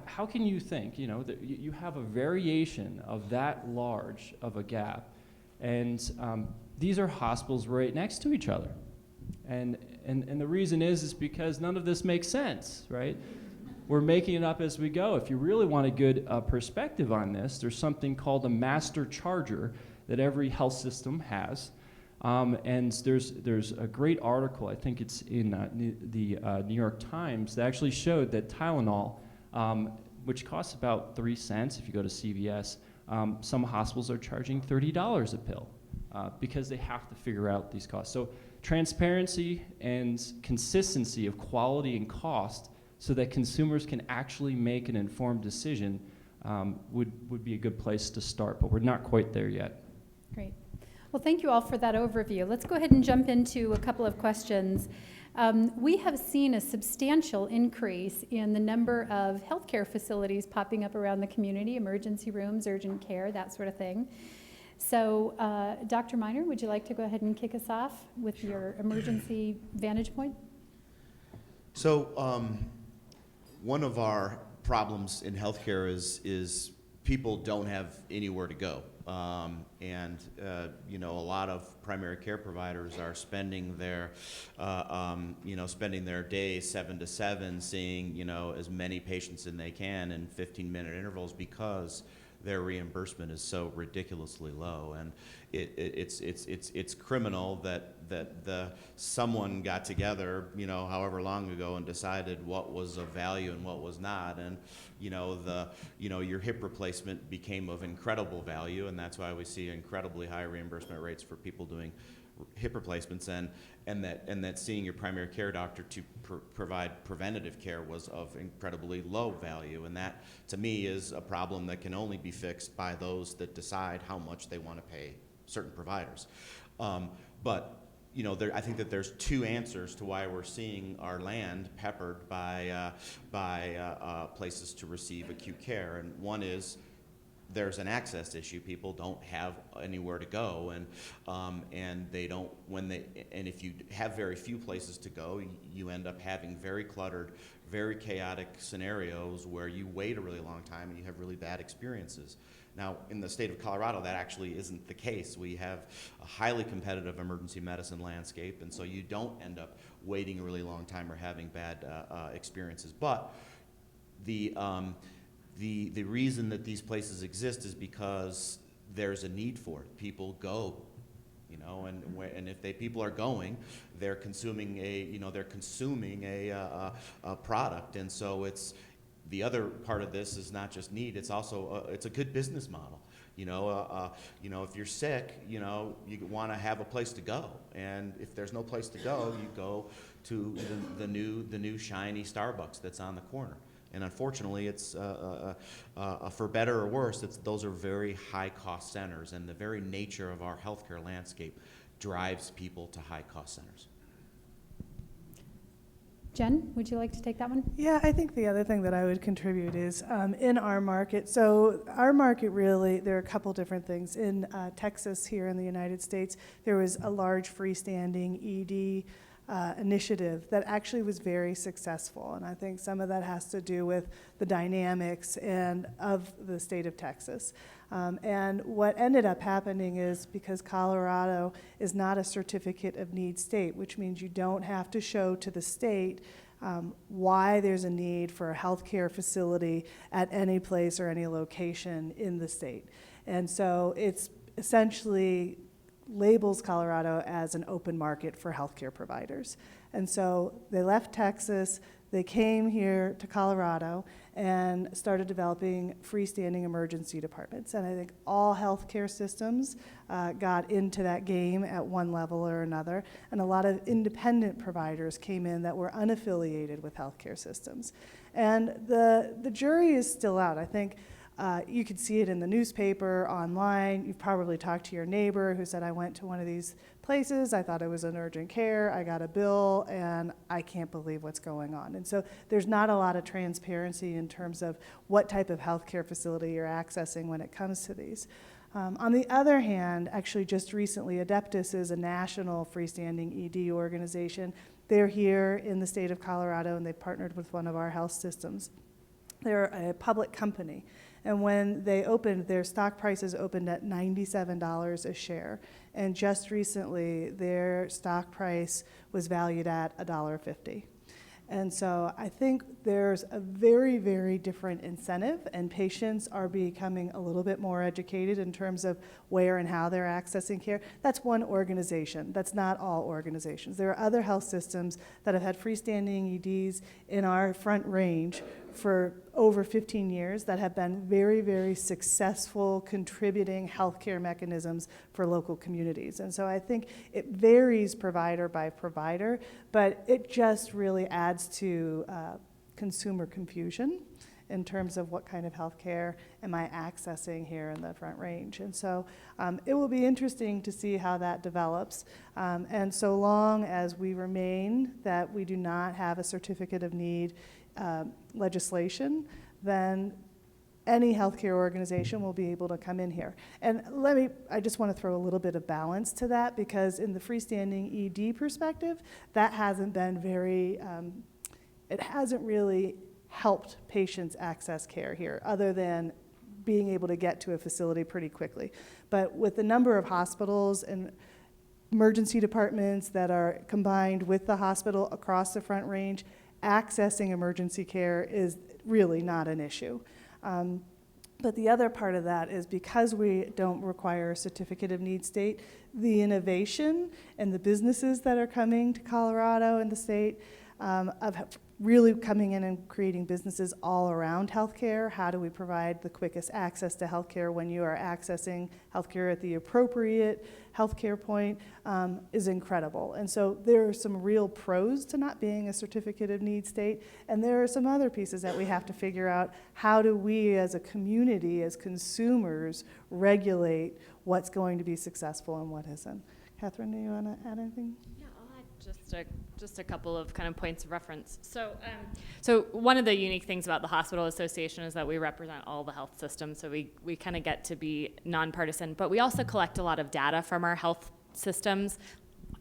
how can you think, that you have a variation of that large of a gap, and these are hospitals right next to each other. And the reason is because none of this makes sense, right? We're making it up as we go. If you really want a good perspective on this, there's something called a master charger that every health system has. And there's a great article, I think it's in the New York Times, that actually showed that Tylenol, which costs about 3 cents if you go to CVS, some hospitals are charging $30 a pill because they have to figure out these costs. So transparency and consistency of quality and cost so that consumers can actually make an informed decision would be a good place to start, but we're not quite there yet. Great. Well, thank you all for that overview. Let's go ahead and jump into a couple of questions. We have seen a substantial increase in the number of healthcare facilities popping up around the community, emergency rooms, urgent care, that sort of thing. So, Dr. Miner, would you like to go ahead and kick us off with your emergency vantage point? So, one of our problems in healthcare is people don't have anywhere to go. A lot of primary care providers are spending their, spending their days 7 to 7, seeing, as many patients as they can in 15-minute intervals because their reimbursement is so ridiculously low, and it's criminal that someone got together, however long ago, and decided what was of value and what was not, and your hip replacement became of incredible value, and that's why we see incredibly high reimbursement rates for people doing hip replacements, and that seeing your primary care doctor to provide preventative care was of incredibly low value, and that to me is a problem that can only be fixed by those that decide how much they want to pay certain providers. I think that there's two answers to why we're seeing our land peppered by places to receive acute care, and one is there's an access issue. People don't have anywhere to go, and they don't. And if you have very few places to go, you end up having very cluttered, very chaotic scenarios where you wait a really long time and you have really bad experiences. Now, in the state of Colorado, that actually isn't the case. We have a highly competitive emergency medicine landscape, and so you don't end up waiting a really long time or having bad experiences. But the reason that these places exist is because there's a need for it. People go, and if people are going, they're consuming a product, and so it's. The other part of this is not just need; it's also it's a good business model. If you're sick, you want to have a place to go, and if there's no place to go, you go to the new shiny Starbucks that's on the corner. And unfortunately, it's for better or worse, those are very high-cost centers, and the very nature of our healthcare landscape drives people to high-cost centers. Jen, would you like to take that one? Yeah, I think the other thing that I would contribute is in our market. So our market really, there are a couple different things. In Texas, here in the United States, there was a large freestanding ED initiative that actually was very successful. And I think some of that has to do with the dynamics of the state of Texas. And what ended up happening is, because Colorado is not a certificate of need state, which means you don't have to show to the state why there's a need for a healthcare facility at any place or any location in the state. And so it's essentially labels Colorado as an open market for healthcare providers. And so they left Texas, they came here to Colorado and started developing freestanding emergency departments. And I think all healthcare systems got into that game at one level or another. And a lot of independent providers came in that were unaffiliated with healthcare systems. And the jury is still out. I think you could see it in the newspaper, online. You've probably talked to your neighbor who said, I went to one of these places, I thought it was an urgent care, I got a bill, and I can't believe what's going on. And so there's not a lot of transparency in terms of what type of healthcare facility you're accessing when it comes to these. On the other hand, actually just recently, Adeptus is a national freestanding ED organization. They're here in the state of Colorado, and they've partnered with one of our health systems. They're a public company. And when they opened, their stock prices opened at $97 a share. And just recently, their stock price was valued at $1.50. And so I think there's a very, very different incentive, and patients are becoming a little bit more educated in terms of where and how they're accessing care. That's one organization. That's not all organizations. There are other health systems that have had freestanding EDs in our Front Range for over 15 years that have been very, very successful contributing healthcare mechanisms for local communities. And so I think it varies provider by provider, but it just really adds to consumer confusion in terms of what kind of healthcare am I accessing here in the Front Range. And so it will be interesting to see how that develops. And so long as we remain that we do not have a certificate of need legislation, then any healthcare organization will be able to come in here. And I just want to throw a little bit of balance to that, because in the freestanding ED perspective, that hasn't been it hasn't really helped patients access care here, other than being able to get to a facility pretty quickly. But with the number of hospitals and emergency departments that are combined with the hospital across the Front Range, accessing emergency care is really not an issue. But the other part of that is, because we don't require a certificate of need state, the innovation and the businesses that are coming to Colorado and the state of really coming in and creating businesses all around healthcare. How do we provide the quickest access to healthcare when you are accessing healthcare at the appropriate healthcare point is incredible. And so there are some real pros to not being a certificate of need state, and there are some other pieces that we have to figure out. How do we as a community, as consumers, regulate what's going to be successful and what isn't? Catherine, do you want to add anything? Yeah, I'll add just a couple of kind of points of reference. So one of the unique things about the Hospital Association is that we represent all the health systems, so we kind of get to be nonpartisan, but we also collect a lot of data from our health systems.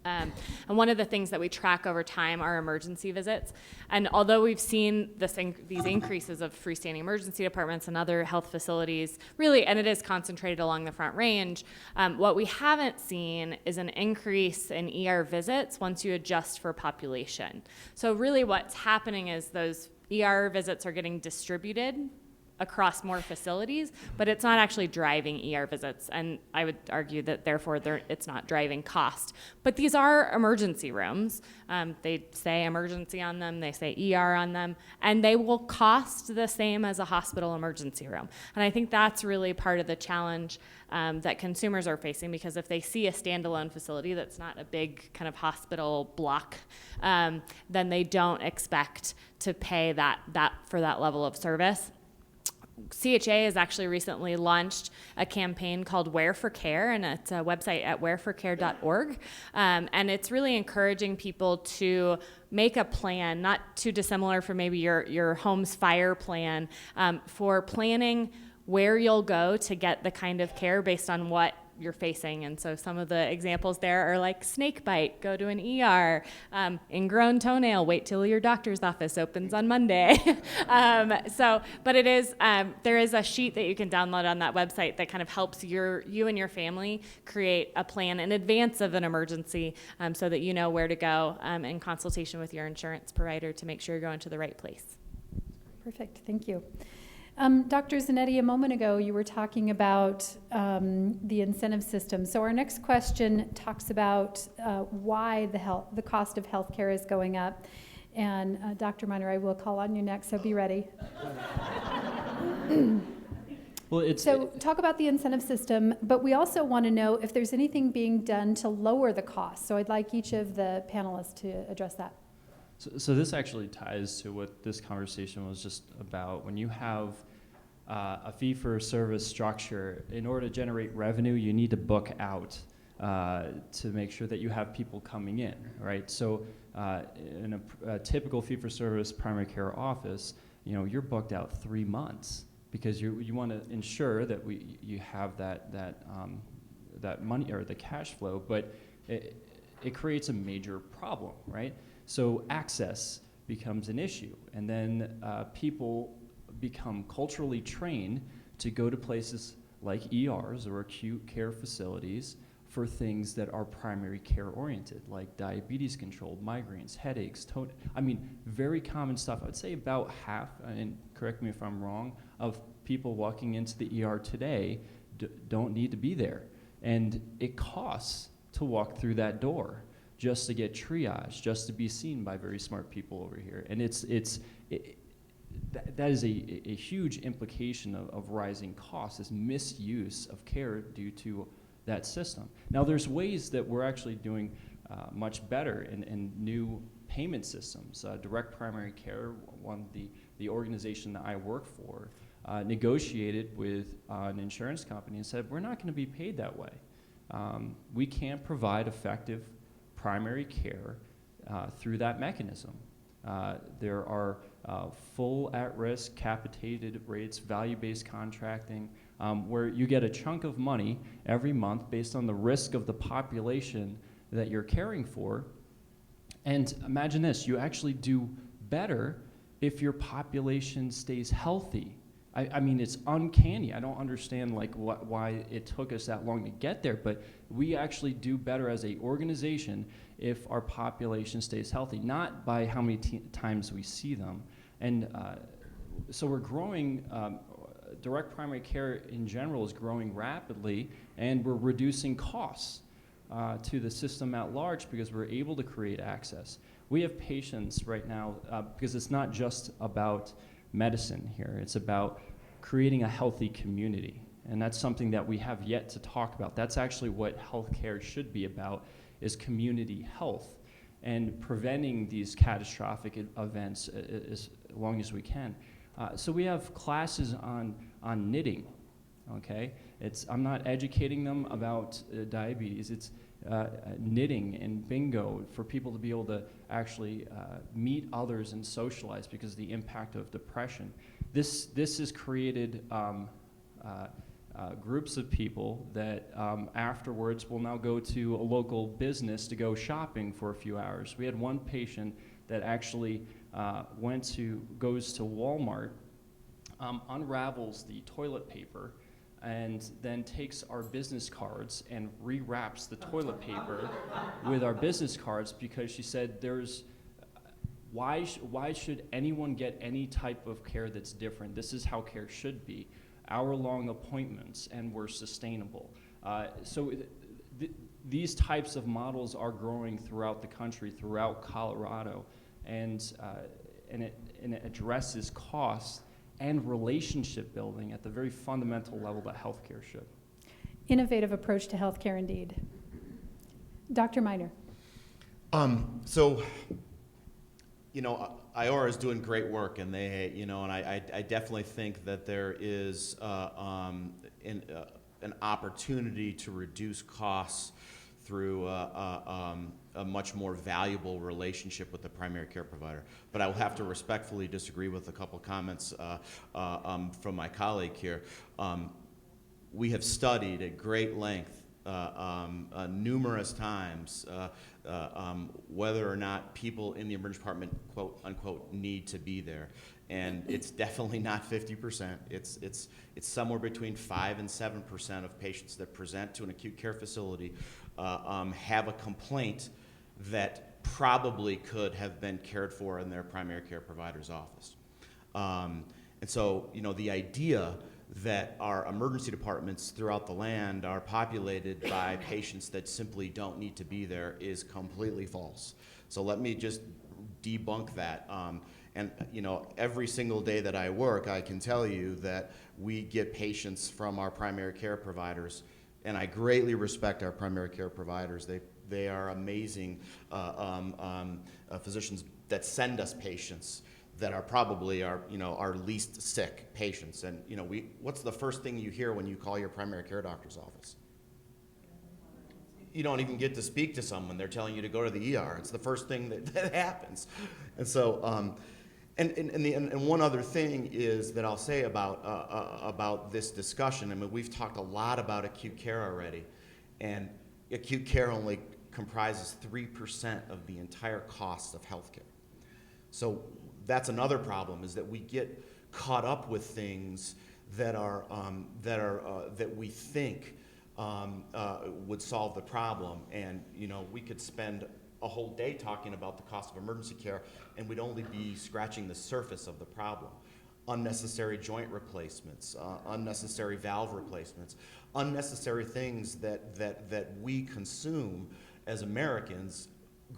And one of the things that we track over time are emergency visits. And although we've seen these increases of freestanding emergency departments and other health facilities, really, and it is concentrated along the Front Range, what we haven't seen is an increase in ER visits once you adjust for population. So really what's happening is those ER visits are getting distributed across more facilities, but it's not actually driving ER visits. And I would argue that therefore it's not driving cost. But these are emergency rooms. They say emergency on them, they say ER on them, and they will cost the same as a hospital emergency room. And I think that's really part of the challenge that consumers are facing, because if they see a standalone facility that's not a big kind of hospital block, then they don't expect to pay that for that level of service. CHA has actually recently launched a campaign called Where for Care, and it's a website at whereforcare.org. And it's really encouraging people to make a plan, not too dissimilar from maybe your home's fire plan, for planning where you'll go to get the kind of care based on what you're facing. And so some of the examples there are like snake bite, go to an ER, ingrown toenail, wait till your doctor's office opens on Monday. But it is, there is a sheet that you can download on that website that kind of helps you and your family create a plan in advance of an emergency, so that you know where to go in consultation with your insurance provider to make sure you're going to the right place. Perfect, thank you. Dr. Zanetti, a moment ago you were talking about the incentive system. So our next question talks about why the cost of healthcare is going up. And Dr. Miner, I will call on you next, so be ready. Well, Talk about the incentive system, but we also want to know if there's anything being done to lower the cost. So I'd like each of the panelists to address that. So this actually ties to what this conversation was just about. When you have a fee-for-service structure, in order to generate revenue, you need to book out to make sure that you have people coming in, right? So in a typical fee-for-service primary care office, you're booked out 3 months because you want to ensure that you have that money or the cash flow, but it creates a major problem, right? So access becomes an issue, and then people become culturally trained to go to places like ERs or acute care facilities for things that are primary care oriented, like diabetes control, migraines, headaches, very common stuff. I'd say about half, and correct me if I'm wrong, of people walking into the ER today don't need to be there. And it costs to walk through that door just to get triage, just to be seen by very smart people over here. And that is a huge implication of rising costs, is misuse of care due to that system. Now, there's ways that we're actually doing much better in new payment systems. Direct Primary Care, the organization that I work for, negotiated with an insurance company and said, we're not going to be paid that way. We can't provide effective primary care through that mechanism. There are full at-risk capitated rates, value-based contracting, where you get a chunk of money every month based on the risk of the population that you're caring for. And imagine this, you actually do better if your population stays healthy. I mean, it's uncanny. I don't understand why it took us that long to get there, but we actually do better as an organization if our population stays healthy, not by how many times we see them. And so we're growing, direct primary care in general is growing rapidly, and we're reducing costs to the system at large because we're able to create access. We have patients right now, because it's not just about medicine here, it's about creating a healthy community. And that's something that we have yet to talk about. That's actually what healthcare should be about, is community health and preventing these catastrophic events as long as we can. So we have classes on knitting, okay? I'm not educating them about diabetes. It's knitting and bingo for people to be able to actually meet others and socialize because of the impact of depression. This has created groups of people that afterwards will now go to a local business to go shopping for a few hours. We had one patient that actually goes to Walmart, unravels the toilet paper, and then takes our business cards and rewraps the toilet paper with our business cards because she said why should anyone get any type of care that's different? This is how care should be. Hour-long appointments, and we're sustainable. So these types of models are growing throughout the country, throughout Colorado, and it addresses cost and relationship building at the very fundamental level that healthcare should. Innovative approach to healthcare indeed. Dr. Miner. IORA is doing great work, and I definitely think that there is an opportunity to reduce costs through a much more valuable relationship with the primary care provider. But I will have to respectfully disagree with a couple comments from my colleague here. We have studied at great length numerous times whether or not people in the emergency department, quote unquote, need to be there. And it's definitely not 50%. It's somewhere between 5 and 7% of patients that present to an acute care facility have a complaint that probably could have been cared for in their primary care provider's office. And so, you know, the idea that our emergency departments throughout the land are populated by patients that simply don't need to be there is completely false. So let me just debunk that. And you know, every single day that I work, I can tell you that we get patients from our primary care providers, and I greatly respect our primary care providers. They are amazing physicians that send us patients that are probably our least sick patients. And you know, what's the first thing you hear when you call your primary care doctor's office? You don't even get to speak to someone. They're telling you to go to the ER. It's the first thing that happens. And so, and one other thing is that I'll say about this discussion. I mean, we've talked a lot about acute care already, and acute care only comprises 3% of the entire cost of healthcare. So that's another problem, is that we get caught up with things that we think would solve the problem. And you know, we could spend a whole day talking about the cost of emergency care, and we'd only be scratching the surface of the problem. Unnecessary joint replacements, unnecessary valve replacements, unnecessary things that we consume as Americans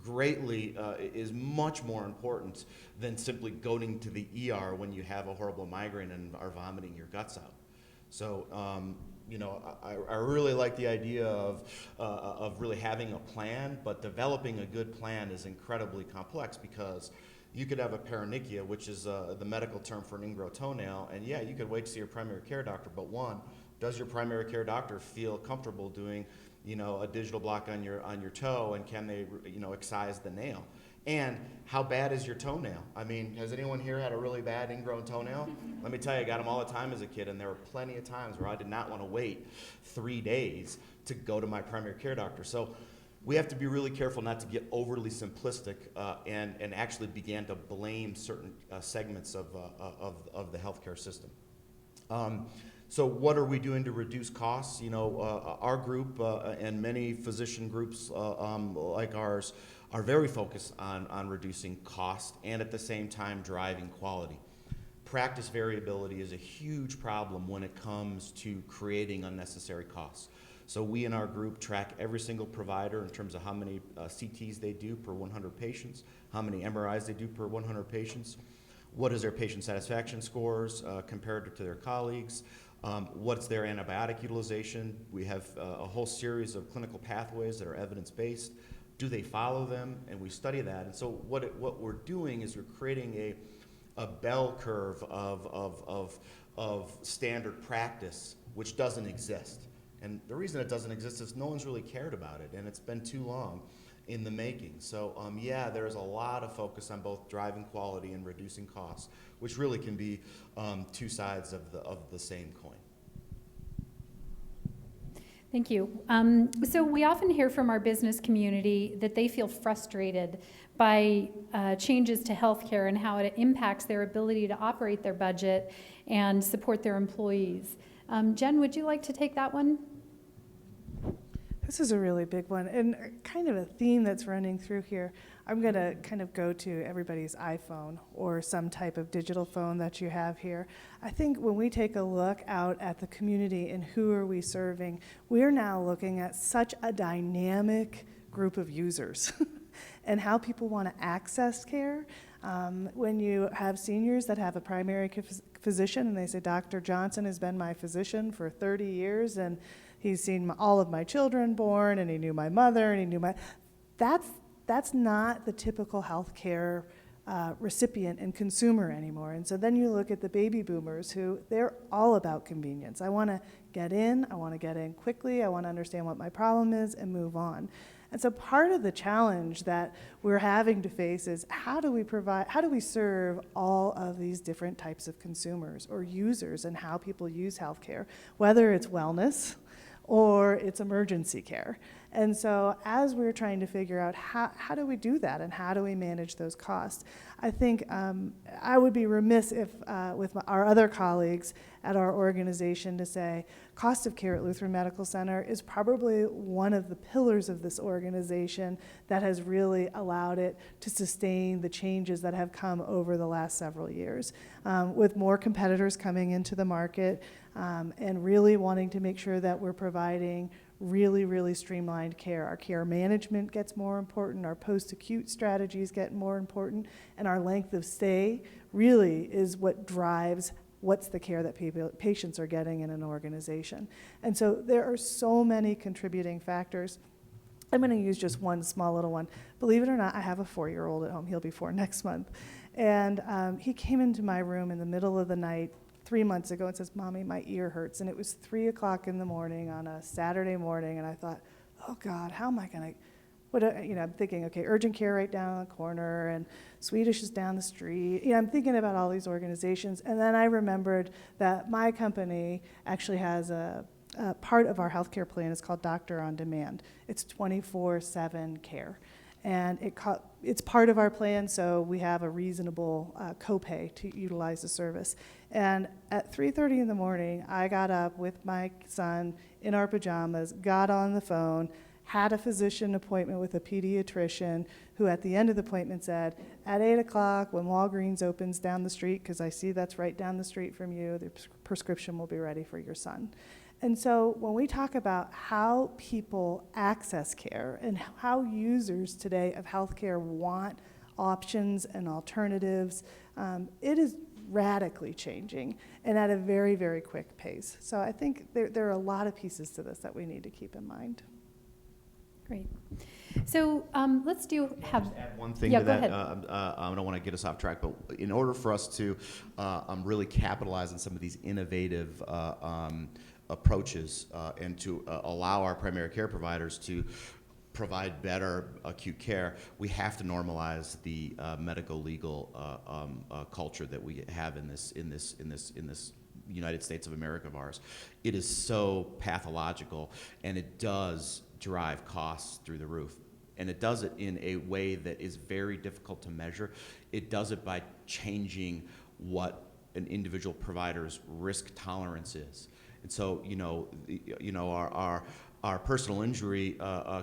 greatly is much more important than simply going to the ER when you have a horrible migraine and are vomiting your guts out. So, you know, I really like the idea of really having a plan, but developing a good plan is incredibly complex, because you could have a paronychia, which is the medical term for an ingrown toenail, and yeah, you could wait to see your primary care doctor, but one, does your primary care doctor feel comfortable doing, you know, a digital block on your toe, and can they, you know, excise the nail? And how bad is your toenail? I mean, has anyone here had a really bad ingrown toenail? Let me tell you, I got them all the time as a kid, and there were plenty of times where I did not want to wait 3 days to go to my primary care doctor. So we have to be really careful not to get overly simplistic and actually begin to blame certain segments of the healthcare system. So what are we doing to reduce costs? You know, our group and many physician groups like ours are very focused on reducing cost and at the same time driving quality. Practice variability is a huge problem when it comes to creating unnecessary costs. So we in our group track every single provider in terms of how many CTs they do per 100 patients, how many MRIs they do per 100 patients, what is their patient satisfaction scores compared to their colleagues, what's their antibiotic utilization. We have a whole series of clinical pathways that are evidence-based. Do they follow them? And we study that. And so what we're doing is we're creating a bell curve of standard practice, which doesn't exist. And the reason it doesn't exist is no one's really cared about it, and it's been too long in the making. So yeah, there's a lot of focus on both driving quality and reducing costs, which really can be two sides of the same coin. Thank you. So we often hear from our business community that they feel frustrated by changes to healthcare and how it impacts their ability to operate their budget and support their employees. Jen, would you like to take that one? This is a really big one, and kind of a theme that's running through here. I'm going to kind of go to everybody's iPhone or some type of digital phone that you have here. I think when we take a look out at the community and who are we serving, we're now looking at such a dynamic group of users and how people want to access care. When you have seniors that have a primary physician and they say, Dr. Johnson has been my physician for 30 years and he's seen all of my children born, and he knew my mother, and he knew that's not the typical healthcare recipient and consumer anymore. And so then you look at the baby boomers who, they're all about convenience. I want to get in quickly, I want to understand what my problem is and move on. And so part of the challenge that we're having to face is how do we serve all of these different types of consumers or users and how people use healthcare, whether it's wellness or it's emergency care. And so as we're trying to figure out how do we do that and how do we manage those costs, I think I would be remiss if with our other colleagues at our organization to say cost of care at Lutheran Medical Center is probably one of the pillars of this organization that has really allowed it to sustain the changes that have come over the last several years. With more competitors coming into the market and really wanting to make sure that we're providing really, really streamlined care. Our care management gets more important, our post-acute strategies get more important, and our length of stay really is what drives what's the care that patients are getting in an organization. And so there are so many contributing factors. I'm going to use just one small little one. Believe it or not, I have a 4-year-old at home. He'll be 4 next month. And he came into my room in the middle of the night 3 months ago and says, "Mommy, my ear hurts." And it was 3 o'clock in the morning on a Saturday morning, and I thought, oh God, how am I going to, I'm thinking, okay, urgent care right down the corner, and Swedish is down the street. I'm thinking about all these organizations, and then I remembered that my company actually has a part of our healthcare plan is called Doctor on Demand. It's 24/7 care. And it's part of our plan, so we have a reasonable copay to utilize the service. And at 3:30 in the morning, I got up with my son in our pajamas, got on the phone, had a physician appointment with a pediatrician who at the end of the appointment said, at 8 o'clock when Walgreens opens down the street, because I see that's right down the street from you, the prescription will be ready for your son. And so when we talk about how people access care and how users today of healthcare want options and alternatives, it is radically changing and at a very, very quick pace. So I think there are a lot of pieces to this that we need to keep in mind. Great. So let's have. Just add one thing Yeah, to go that. ahead. I don't want to get us off track, but in order for us to really capitalize on some of these innovative approaches and to allow our primary care providers to provide better acute care, we have to normalize the medical legal culture that we have in this United States of America of ours. It is so pathological, and it does drive costs through the roof. And it does it in a way that is very difficult to measure. It does it by changing what an individual provider's risk tolerance is. And so, our personal injury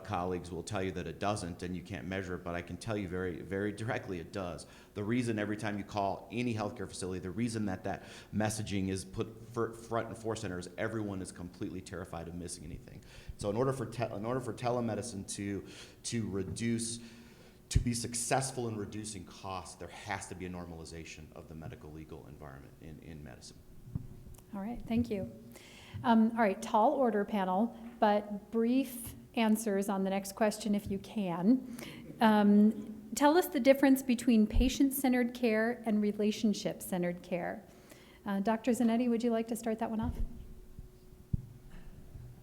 colleagues will tell you that it doesn't, and you can't measure it, but I can tell you very, very directly it does. The reason every time you call any healthcare facility, the reason that messaging is put front and forefront is everyone is completely terrified of missing anything. So in order for telemedicine to be successful in reducing costs, there has to be a normalization of the medical legal environment in medicine. All right, thank you. All right, tall order panel, but brief answers on the next question if you can. Tell us the difference between patient-centered care and relationship-centered care. Dr. Zanetti, would you like to start that one off?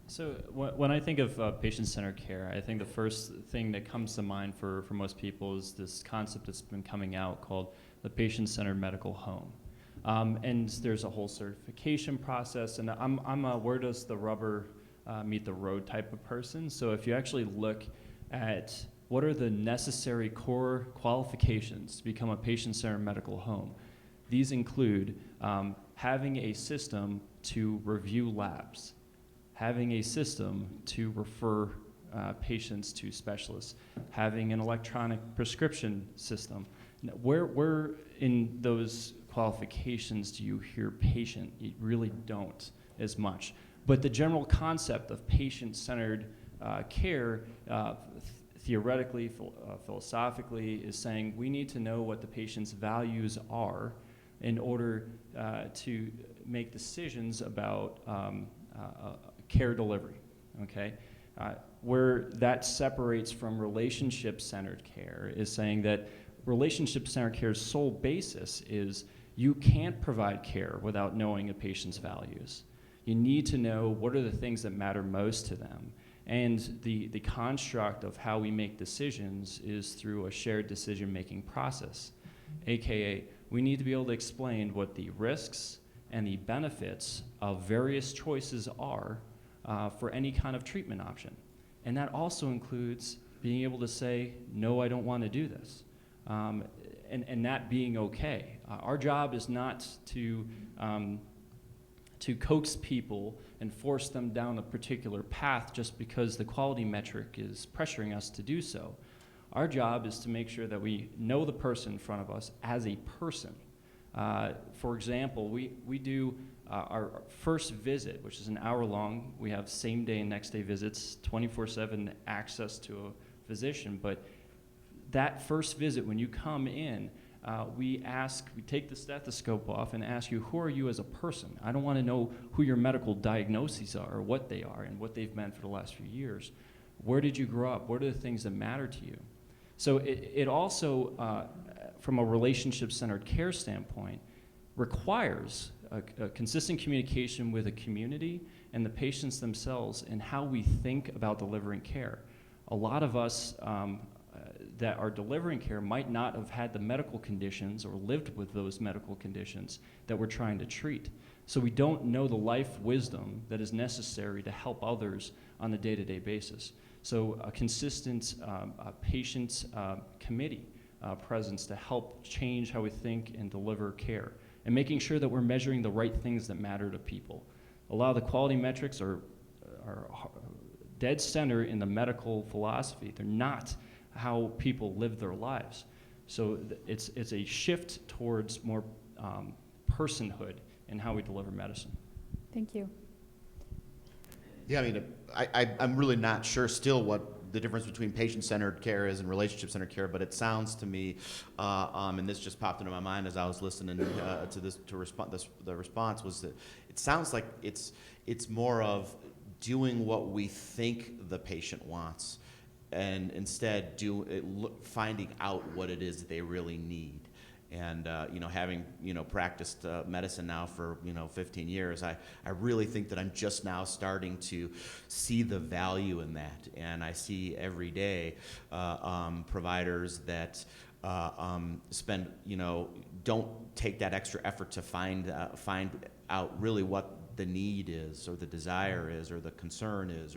So when I think of patient-centered care, I think the first thing that comes to mind for most people is this concept that's been coming out called the patient-centered medical home. And there's a whole certification process, and I'm a where does the rubber meet the road type of person. So if you actually look at what are the necessary core qualifications to become a patient-centered medical home, these include having a system to review labs, having a system to refer patients to specialists, having an electronic prescription system. Now, where in those qualifications do you hear patient? You really don't as much. But the general concept of patient-centered care, theoretically, philosophically, is saying we need to know what the patient's values are in order to make decisions about care delivery, okay? Where that separates from relationship-centered care is saying that relationship-centered care's sole basis is you can't provide care without knowing a patient's values. You need to know what are the things that matter most to them. And the construct of how we make decisions is through a shared decision-making process, AKA we need to be able to explain what the risks and the benefits of various choices are for any kind of treatment option. And that also includes being able to say, no, I don't want to do this, and that being okay. Our job is not to coax people and force them down a particular path just because the quality metric is pressuring us to do so. Our job is to make sure that we know the person in front of us as a person. For example, we do our first visit, which is an hour long. We have same day and next day visits, 24/7 access to a physician. But that first visit, when you come in, we take the stethoscope off and ask you, who are you as a person? I don't want to know who your medical diagnoses are or what they are and what they've meant for the last few years. Where did you grow up? What are the things that matter to you? So it also, from a relationship-centered care standpoint, requires a consistent communication with the community and the patients themselves and how we think about delivering care. A lot of us that are delivering care might not have had the medical conditions or lived with those medical conditions that we're trying to treat. So we don't know the life wisdom that is necessary to help others on a day-to-day basis. So a consistent patient committee presence to help change how we think and deliver care, and making sure that we're measuring the right things that matter to people. A lot of the quality metrics are dead center in the medical philosophy. They're not how people live their lives. So it's a shift towards more personhood in how we deliver medicine. Thank you. Yeah, I mean, I'm really not sure still what the difference between patient-centered care is and relationship-centered care, but it sounds to me, and this just popped into my mind as I was listening to this, the response was that it sounds like it's more of doing what we think the patient wants, and instead finding out what it is they really need. And having practiced medicine now for 15 years, I really think that I'm just now starting to see the value in that. And I see every day providers that spend don't take that extra effort to find out really what the need is, or the desire is, or the concern is,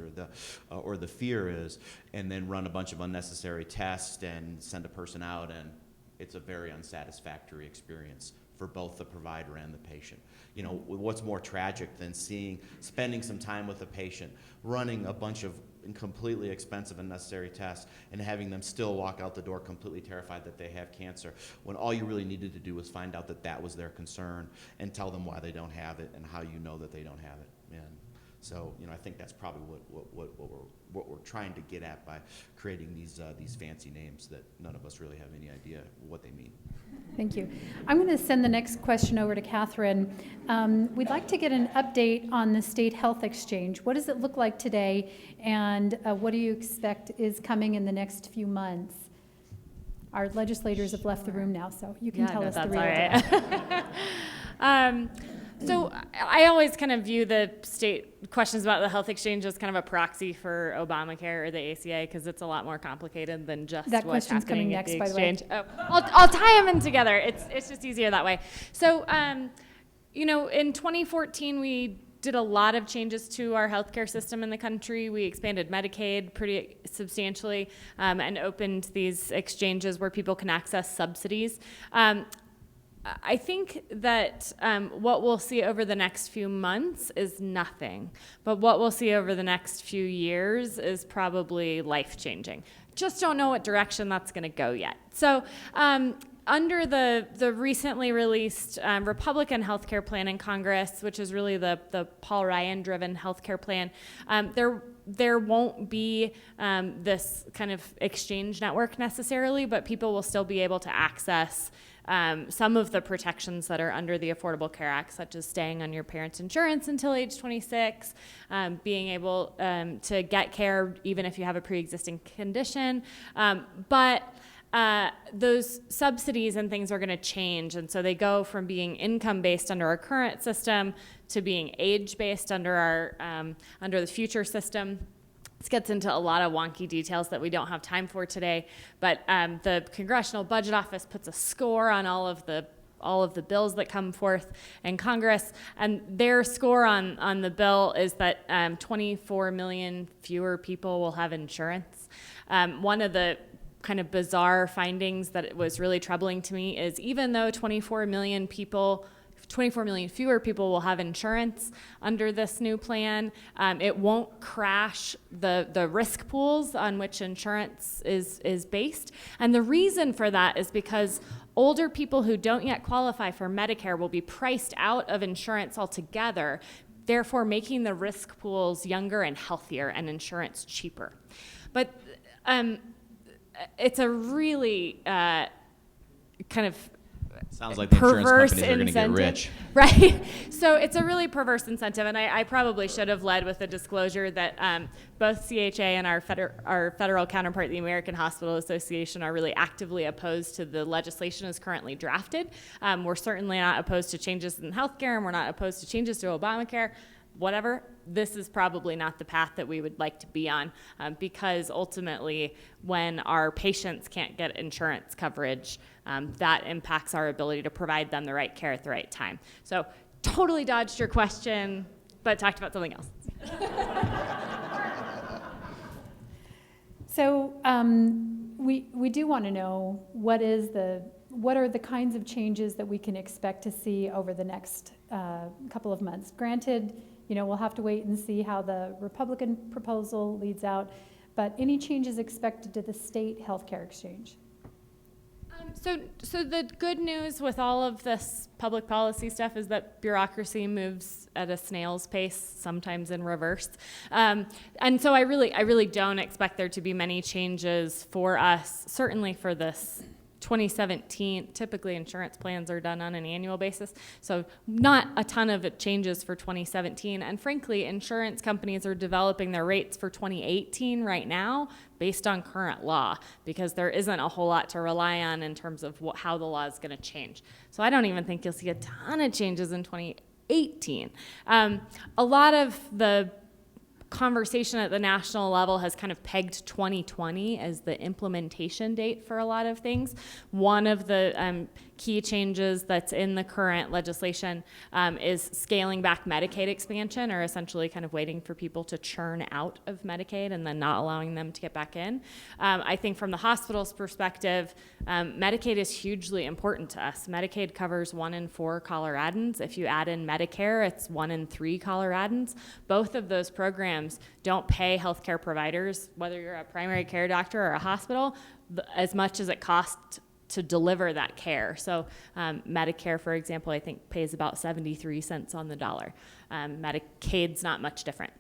or the fear is, and then run a bunch of unnecessary tests and send a person out, and it's a very unsatisfactory experience for both the provider and the patient. What's more tragic than spending some time with a patient, running a bunch of completely expensive and unnecessary tests, and having them still walk out the door completely terrified that they have cancer, when all you really needed to do was find out that was their concern and tell them why they don't have it and how you know that they don't have it. And so, I think that's probably what we're trying to get at by creating these fancy names that none of us really have any idea what they mean. Thank you. I'm going to send the next question over to Catherine. We'd like to get an update on the State Health Exchange. What does it look like today, and what do you expect is coming in the next few months? Our legislators have left the room now, so you can tell us the real deal. So I always kind of view the state questions about the health exchange as kind of a proxy for Obamacare or the ACA, because it's a lot more complicated than just that what's question's happening coming at next, the by the way. exchange. I'll tie them in together. It's just easier that way. So, in 2014, we did a lot of changes to our healthcare system in the country. We expanded Medicaid pretty substantially and opened these exchanges where people can access subsidies. I think that what we'll see over the next few months is nothing, but what we'll see over the next few years is probably life-changing. Just don't know what direction that's going to go yet. So under the recently released Republican healthcare plan in Congress, which is really the Paul Ryan-driven healthcare plan, there won't be this kind of exchange network necessarily, but people will still be able to access some of the protections that are under the Affordable Care Act, such as staying on your parents' insurance until age 26, being able to get care even if you have a pre-existing condition. But those subsidies and things are going to change, and so they go from being income-based under our current system to being age-based under the future system. This gets into a lot of wonky details that we don't have time for today, but the Congressional Budget Office puts a score on all of the all of the bills that come forth in Congress, and their score on the bill is that 24 million fewer people will have insurance. One of the kind of bizarre findings that was really troubling to me is even though 24 million fewer people will have insurance under this new plan, it won't crash the risk pools on which insurance is based. And the reason for that is because older people who don't yet qualify for Medicare will be priced out of insurance altogether, therefore making the risk pools younger and healthier and insurance cheaper. But it's a really kind of Sounds like the insurance perverse companies are going to get incentive, rich. right? So it's a really perverse incentive, and I probably should have led with a disclosure that both CHA and our federal counterpart, the American Hospital Association, are really actively opposed to the legislation as currently drafted. We're certainly not opposed to changes in healthcare, and we're not opposed to changes to Obamacare. Whatever, this is probably not the path that we would like to be on, because ultimately when our patients can't get insurance coverage, that impacts our ability to provide them the right care at the right time. So totally dodged your question, but talked about something else. So we do want to know what are the kinds of changes that we can expect to see over the next couple of months. Granted, we'll have to wait and see how the Republican proposal leads out, but any changes expected to the state healthcare exchange? So the good news with all of this public policy stuff is that bureaucracy moves at a snail's pace, sometimes in reverse. And so I really don't expect there to be many changes for us, certainly for this 2017. Typically insurance plans are done on an annual basis, so not a ton of changes for 2017. And frankly, insurance companies are developing their rates for 2018 right now based on current law, because there isn't a whole lot to rely on in terms of how the law is going to change. So I don't even think you'll see a ton of changes in 2018. A lot of the conversation at the national level has kind of pegged 2020 as the implementation date for a lot of things. One of the key changes that's in the current legislation is scaling back Medicaid expansion, or essentially kind of waiting for people to churn out of Medicaid and then not allowing them to get back in. I think from the hospital's perspective, Medicaid is hugely important to us. Medicaid covers 1 in 4 Coloradans. If you add in Medicare, it's 1 in 3 Coloradans. Both of those programs don't pay healthcare providers, whether you're a primary care doctor or a hospital, as much as it costs to deliver that care. So Medicare, for example, I think pays about 73 cents on the dollar. Medicaid's not much different.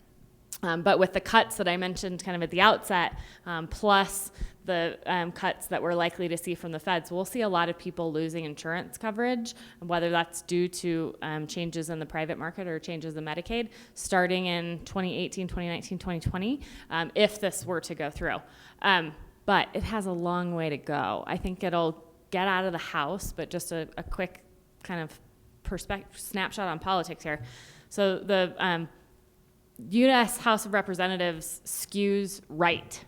But with the cuts that I mentioned kind of at the outset, plus the cuts that we're likely to see from the feds, we'll see a lot of people losing insurance coverage, whether that's due to changes in the private market or changes in Medicaid, starting in 2018, 2019, 2020, if this were to go through. But it has a long way to go. I think it'll get out of the House, but just a quick kind of snapshot on politics here. So the U.S. House of Representatives skews right.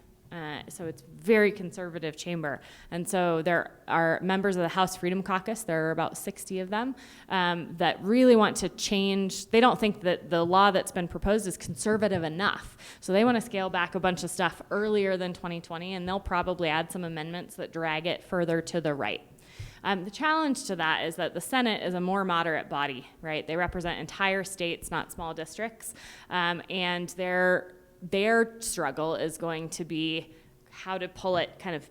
So it's very conservative chamber. And so there are members of the House Freedom Caucus, there are about 60 of them, that really want to change. They don't think that the law that's been proposed is conservative enough. So they want to scale back a bunch of stuff earlier than 2020, and they'll probably add some amendments that drag it further to the right. The challenge to that is that the Senate is a more moderate body, right? They represent entire states, not small districts, and their struggle is going to be how to pull it kind of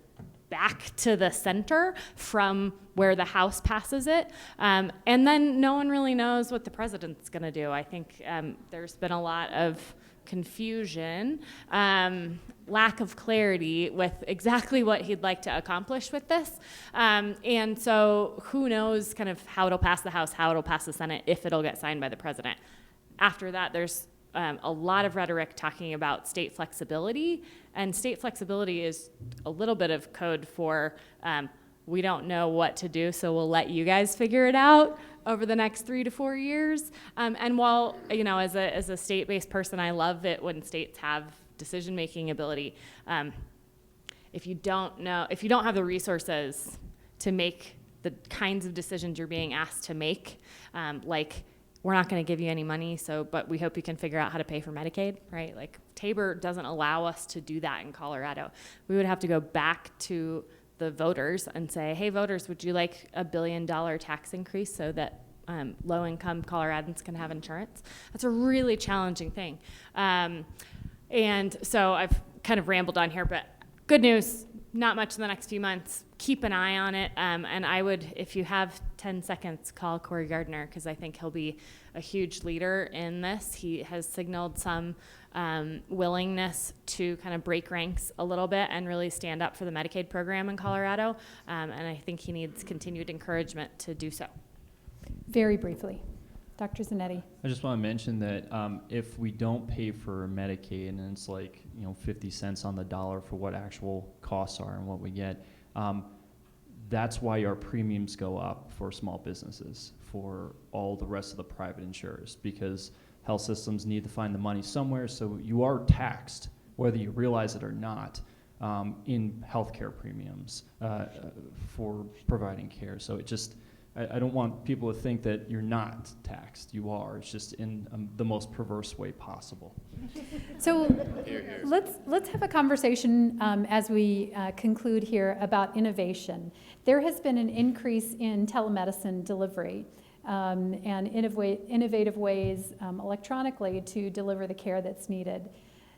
back to the center from where the House passes it. And then no one really knows what the president's going to do. I think there's been a lot of confusion, lack of clarity with exactly what he'd like to accomplish with this. And so who knows kind of how it'll pass the House, how it'll pass the Senate, if it'll get signed by the president. After that, there's a lot of rhetoric talking about state flexibility, and state flexibility is a little bit of code for we don't know what to do, so we'll let you guys figure it out over the next 3 to 4 years. And while, as a state-based person, I love it when states have decision-making ability. If you don't have the resources to make the kinds of decisions you're being asked to make, like we're not going to give you any money, but we hope you can figure out how to pay for Medicaid, right? Like Tabor doesn't allow us to do that in Colorado. We would have to go back to the voters and say, hey, voters, would you like $1 billion tax increase so that low-income Coloradans can have insurance? That's a really challenging thing. And so I've kind of rambled on here, but good news, not much in the next few months. Keep an eye on it. And I would, if you have 10 seconds, call Corey Gardner, because I think he'll be a huge leader in this. He has signaled some willingness to kind of break ranks a little bit and really stand up for the Medicaid program in Colorado. And I think he needs continued encouragement to do so. Very briefly, Dr. Zanetti. I just want to mention that if we don't pay for Medicaid, and it's like 50 cents on the dollar for what actual costs are and what we get, that's why our premiums go up for small businesses, for all the rest of the private insurers, because health systems need to find the money somewhere. So you are taxed, whether you realize it or not, in healthcare premiums for providing care. So it just, I don't want people to think that you're not taxed. You are. It's just in the most perverse way possible. So let's have a conversation as we conclude here about innovation. There has been an increase in telemedicine delivery and innovative ways electronically to deliver the care that's needed.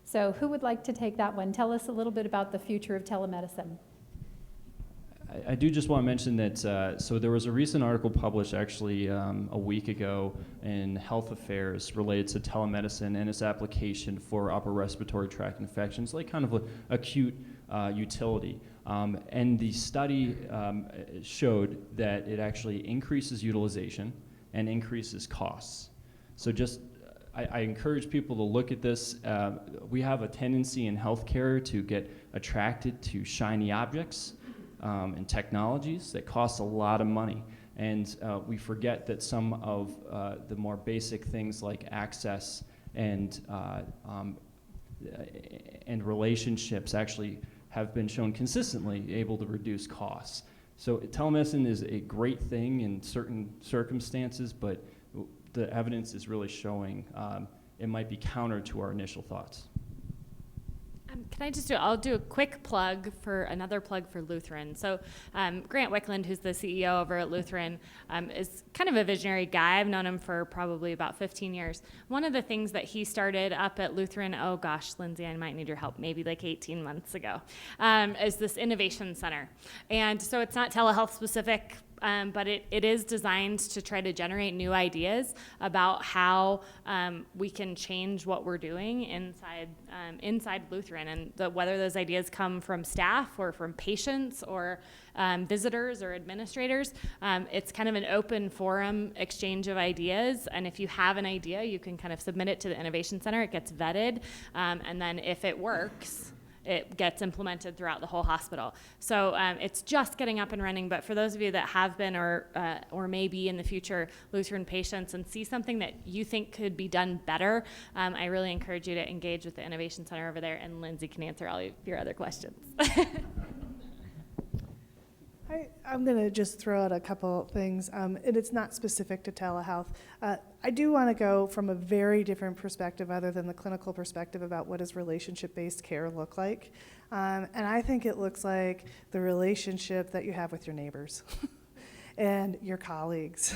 So who would like to take that one? Tell us a little bit about the future of telemedicine. I do just want to mention that, so there was a recent article published actually a week ago in Health Affairs related to telemedicine and its application for upper respiratory tract infections, like kind of an acute utility. And the study showed that it actually increases utilization and increases costs. So just, I encourage people to look at this. We have a tendency in healthcare to get attracted to shiny objects and technologies that cost a lot of money. And we forget that some of the more basic things like access and relationships actually have been shown consistently able to reduce costs. So telemedicine is a great thing in certain circumstances, but the evidence is really showing it might be counter to our initial thoughts. Can I just I'll do a quick plug for Lutheran. So Grant Wickland, who's the CEO over at Lutheran, is kind of a visionary guy. I've known him for probably about 15 years. One of the things that he started up at Lutheran, oh gosh, Lindsay, I might need your help, maybe like 18 months ago, is this innovation center. And so it's not telehealth specific, but it is designed to try to generate new ideas about how we can change what we're doing inside Lutheran, and whether those ideas come from staff or from patients or visitors or administrators. It's kind of an open forum exchange of ideas, and if you have an idea, you can kind of submit it to the Innovation Center. It gets vetted, and then if it works, it gets implemented throughout the whole hospital. So it's just getting up and running, but for those of you that have been or may be in the future Lutheran patients and see something that you think could be done better, I really encourage you to engage with the Innovation Center over there, and Lindsay can answer all of your other questions. I'm going to just throw out a couple things, and it's not specific to telehealth. I do want to go from a very different perspective other than the clinical perspective about what does relationship-based care look like. And I think it looks like the relationship that you have with your neighbors and your colleagues,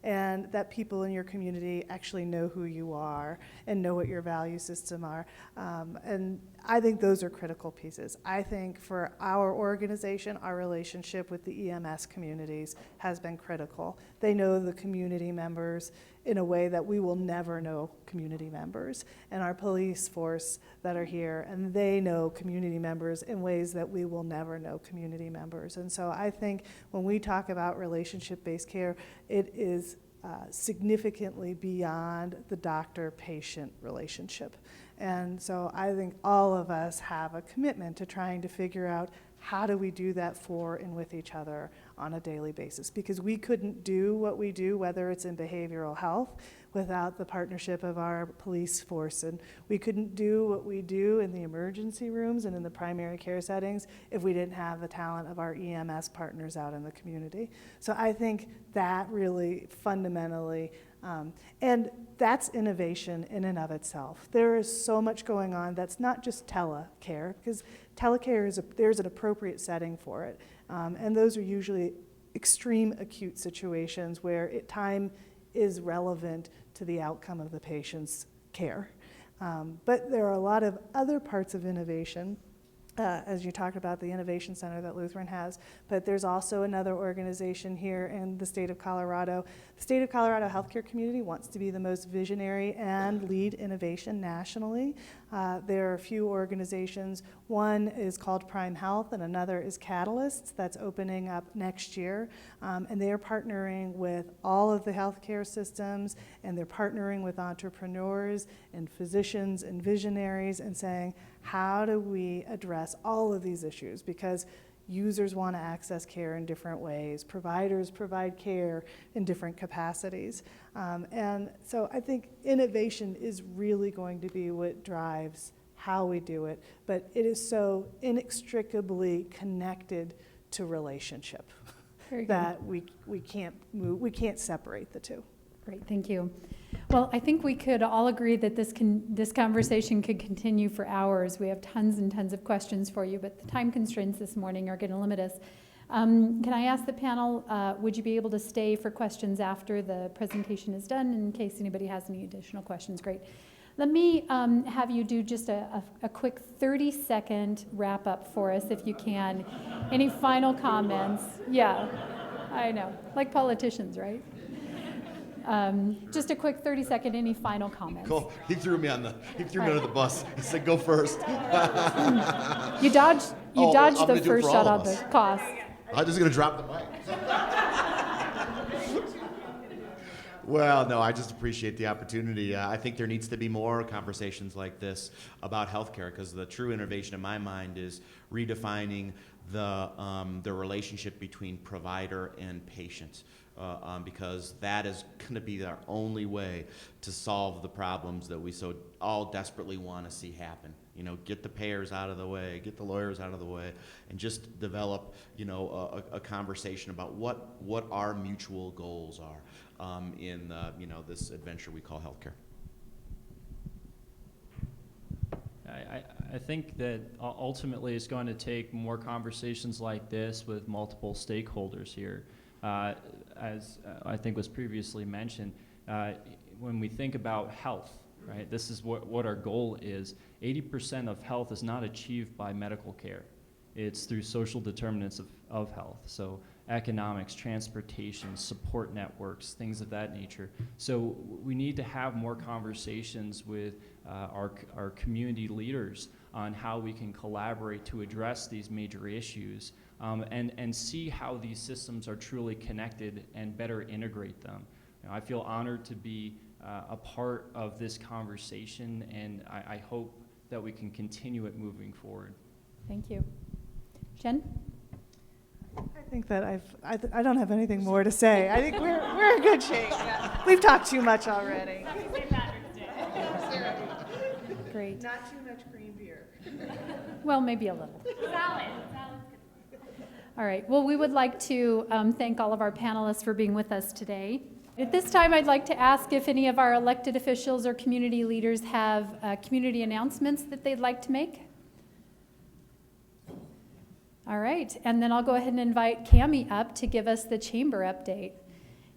and that people in your community actually know who you are and know what your value system are. And I think those are critical pieces. I think for our organization, our relationship with the EMS communities has been critical. They know the community members in a way that we will never know community members, and our police force that are here, and they know community members in ways that we will never know community members. And so I think when we talk about relationship-based care, it is significantly beyond the doctor-patient relationship. And so I think all of us have a commitment to trying to figure out how do we do that for and with each other on a daily basis, because we couldn't do what we do, whether it's in behavioral health, without the partnership of our police force. And we couldn't do what we do in the emergency rooms and in the primary care settings if we didn't have the talent of our EMS partners out in the community. So I think that really fundamentally, and that's innovation in and of itself. There is so much going on that's not just telecare, because telecare there's an appropriate setting for it. And those are usually extreme acute situations where time is relevant to the outcome of the patient's care. But there are a lot of other parts of innovation, as you talked about the Innovation Center that Lutheran has, but there's also another organization here in the state of Colorado. The state of Colorado healthcare community wants to be the most visionary and lead innovation nationally. There are a few organizations. One is called Prime Health and another is Catalysts that's opening up next year. And they are partnering with all of the healthcare systems, and they're partnering with entrepreneurs and physicians and visionaries and saying, how do we address all of these issues? Because users want to access care in different ways. Providers provide care in different capacities. And so I think innovation is really going to be what drives how we do it, but it is so inextricably connected to relationship that we can't move, we can't separate the two. Great, thank you. Well, I think we could all agree that this conversation could continue for hours. We have tons and tons of questions for you, but the time constraints this morning are going to limit us. Can I ask the panel, would you be able to stay for questions after the presentation is done in case anybody has any additional questions? Great. Let me have you do just a quick 30-second wrap up for us if you can. Any final comments? Yeah, I know, like politicians, right? Just a quick 30-second, any final comments? Cool. He threw me under the bus. He said, "Go first." You dodged the first shot on the cost. I'm just going to drop the mic. Well, no, I just appreciate the opportunity. I think there needs to be more conversations like this about healthcare, because the true innovation in my mind is redefining the relationship between provider and patient. Because that is going to be our only way to solve the problems that we so all desperately want to see happen. You know, get the payers out of the way, get the lawyers out of the way, and just develop, a conversation about what our mutual goals are in this adventure we call healthcare. I think that ultimately it's going to take more conversations like this with multiple stakeholders here. As I think was previously mentioned, when we think about health, right, this is what our goal is. 80% of health is not achieved by medical care. It's through social determinants of health. So economics, transportation, support networks, things of that nature. So we need to have more conversations with our community leaders on how we can collaborate to address these major issues. And see how these systems are truly connected and better integrate them. I feel honored to be a part of this conversation, and I hope that we can continue it moving forward. Thank you. Jen? I think that I don't have anything more to say. I think we're in good shape. Yeah. We've talked too much already. Great. Not too much green beer. Well, maybe a little. Salad. All right. Well, we would like to thank all of our panelists for being with us today. At this time, I'd like to ask if any of our elected officials or community leaders have community announcements that they'd like to make. All right. And then I'll go ahead and invite Cammie up to give us the chamber update.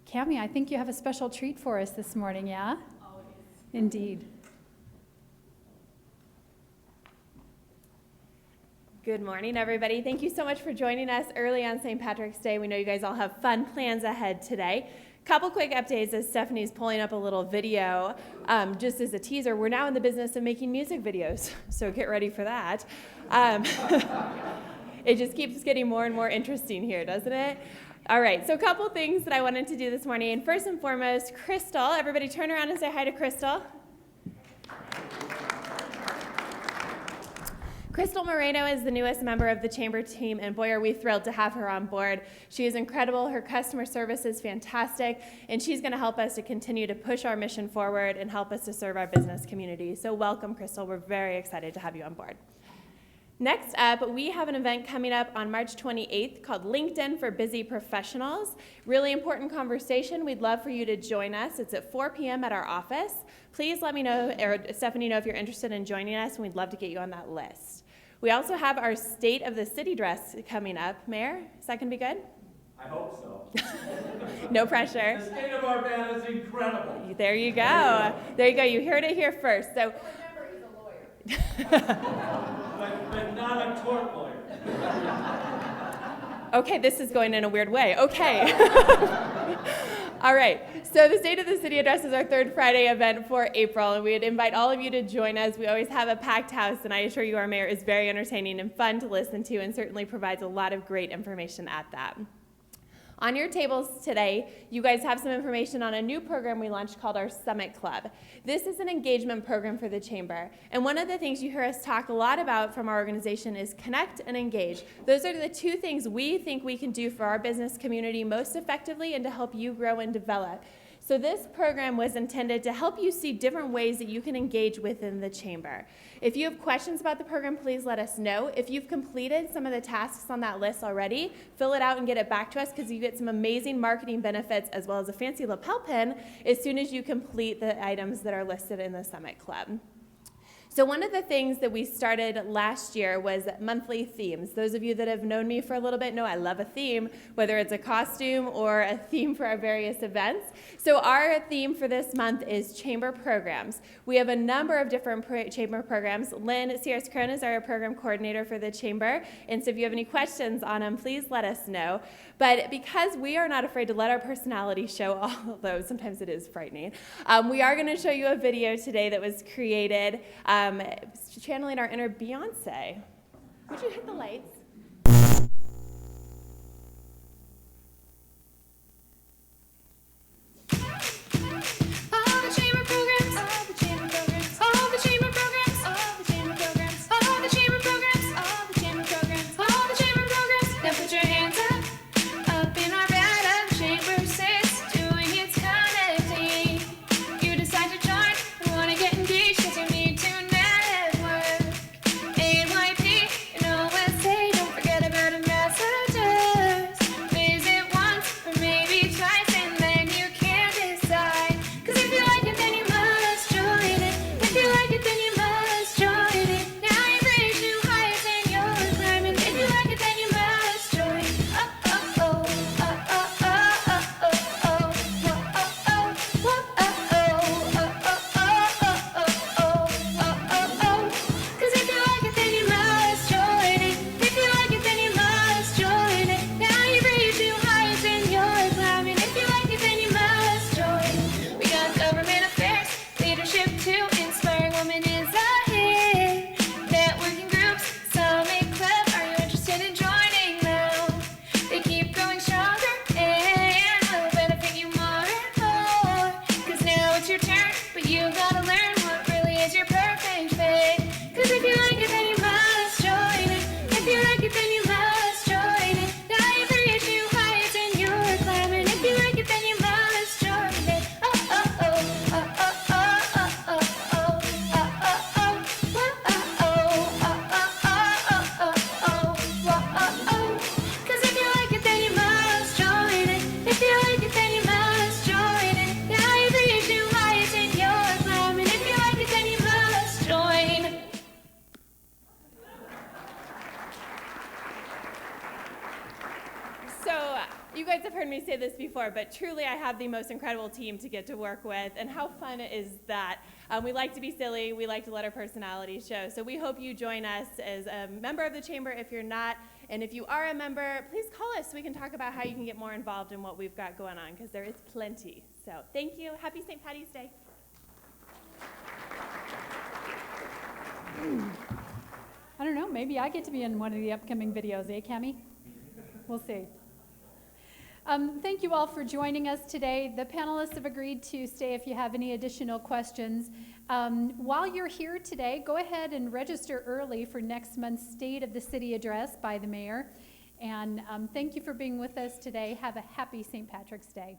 Cammie, I think you have a special treat for us this morning, yeah? Always. Indeed. Good morning, everybody. Thank you so much for joining us early on St. Patrick's Day. We know you guys all have fun plans ahead today. Couple quick updates as Stephanie's pulling up a little video. Just as a teaser, we're now in the business of making music videos, so get ready for that. It just keeps getting more and more interesting here, doesn't it? All right, so a couple things that I wanted to do this morning. First and foremost, Crystal. Everybody turn around and say hi to Crystal. Crystal Moreno is the newest member of the Chamber team, and boy, are we thrilled to have her on board. She is incredible, her customer service is fantastic, and she's going to help us to continue to push our mission forward and help us to serve our business community. So welcome, Crystal. We're very excited to have you on board. Next up, we have an event coming up on March 28th called LinkedIn for Busy Professionals. Really important conversation. We'd love for you to join us. It's at 4 p.m. at our office. Please let me know, or Stephanie know, if you're interested in joining us, and we'd love to get you on that list. We also have our State of the City dress coming up. Mayor, is that going to be good? I hope so. No pressure. The state of Arvada is incredible. There you go. There you go. You heard it here first. So. But not a tort lawyer. Okay, this is going in a weird way. Okay. All right. So the State of the City address is our third Friday event for April, and we'd invite all of you to join us. We always have a packed house, and I assure you our mayor is very entertaining and fun to listen to, and certainly provides a lot of great information at that. On your tables today, you guys have some information on a new program we launched called our Summit Club. This is an engagement program for the Chamber. And one of the things you hear us talk a lot about from our organization is connect and engage. Those are the two things we think we can do for our business community most effectively and to help you grow and develop. So this program was intended to help you see different ways that you can engage within the Chamber. If you have questions about the program, please let us know. If you've completed some of the tasks on that list already, fill it out and get it back to us, because you get some amazing marketing benefits as well as a fancy lapel pin as soon as you complete the items that are listed in the Summit Club. So one of the things that we started last year was monthly themes. Those of you that have known me for a little bit know I love a theme, whether it's a costume or a theme for our various events. So our theme for this month is Chamber Programs. We have a number of different Chamber programs. Lynn Sierras-Crone is our program coordinator for the Chamber, and so if you have any questions on them, please let us know. But because we are not afraid to let our personality show, although sometimes it is frightening, we are going to show you a video today that was created channeling our inner Beyonce. Would you hit the lights? All the chamber programs, all the chamber programs, all the chamber programs, all the chamber programs, all the chamber programs, all the chamber programs, all the chamber programs. Now put your hands up in Arvada. Chamber 6 doing its connecting. You decide to join and want to get engaged because you need to network. AYP and OSA, don't forget about ambassadors. Visit once or maybe twice and then you can decide. Cause if you like it, then you must join it. If you like it, then you must join it. Now you've reached new heights and you're climbing. If you like it, then you must join. Cause if you like it, then you must join it. If you like it, then you must join it. Now you've reached new heights and you're climbing. If you like it, then you must join. We got government affairs, leadership too. Inspiring woman is a hit. Networking groups, Summit Club. Are you interested in joining now? They keep growing stronger and will benefit you more and more. Cause now it's your turn, but you gotta learn what really is your perfect fit. Cause if you like it, then you must join it. If you like it, then you must join it. Now you've reached new heights and you're climbing. If you like it, then you must join it. Cause if you like it, then you must join it. If you like it, then you must join it. Now you've reached new heights and you're climbing. If you like it, then you must join. So you guys have heard me say this before, but truly I have the most incredible team to get to work with, and how fun is that? We like to be silly, we like to let our personalities show, so we hope you join us as a member of the Chamber if you're not, and if you are a member, please call us so we can talk about how you can get more involved in what we've got going on, because there is plenty. So thank you, happy St. Patty's Day. I don't know, maybe I get to be in one of the upcoming videos, eh, Cammie? We'll see. Thank you all for joining us today. The panelists have agreed to stay if you have any additional questions. While you're here today, go ahead and register early for next month's State of the City address by the mayor. And thank you for being with us today. Have a happy St. Patrick's Day.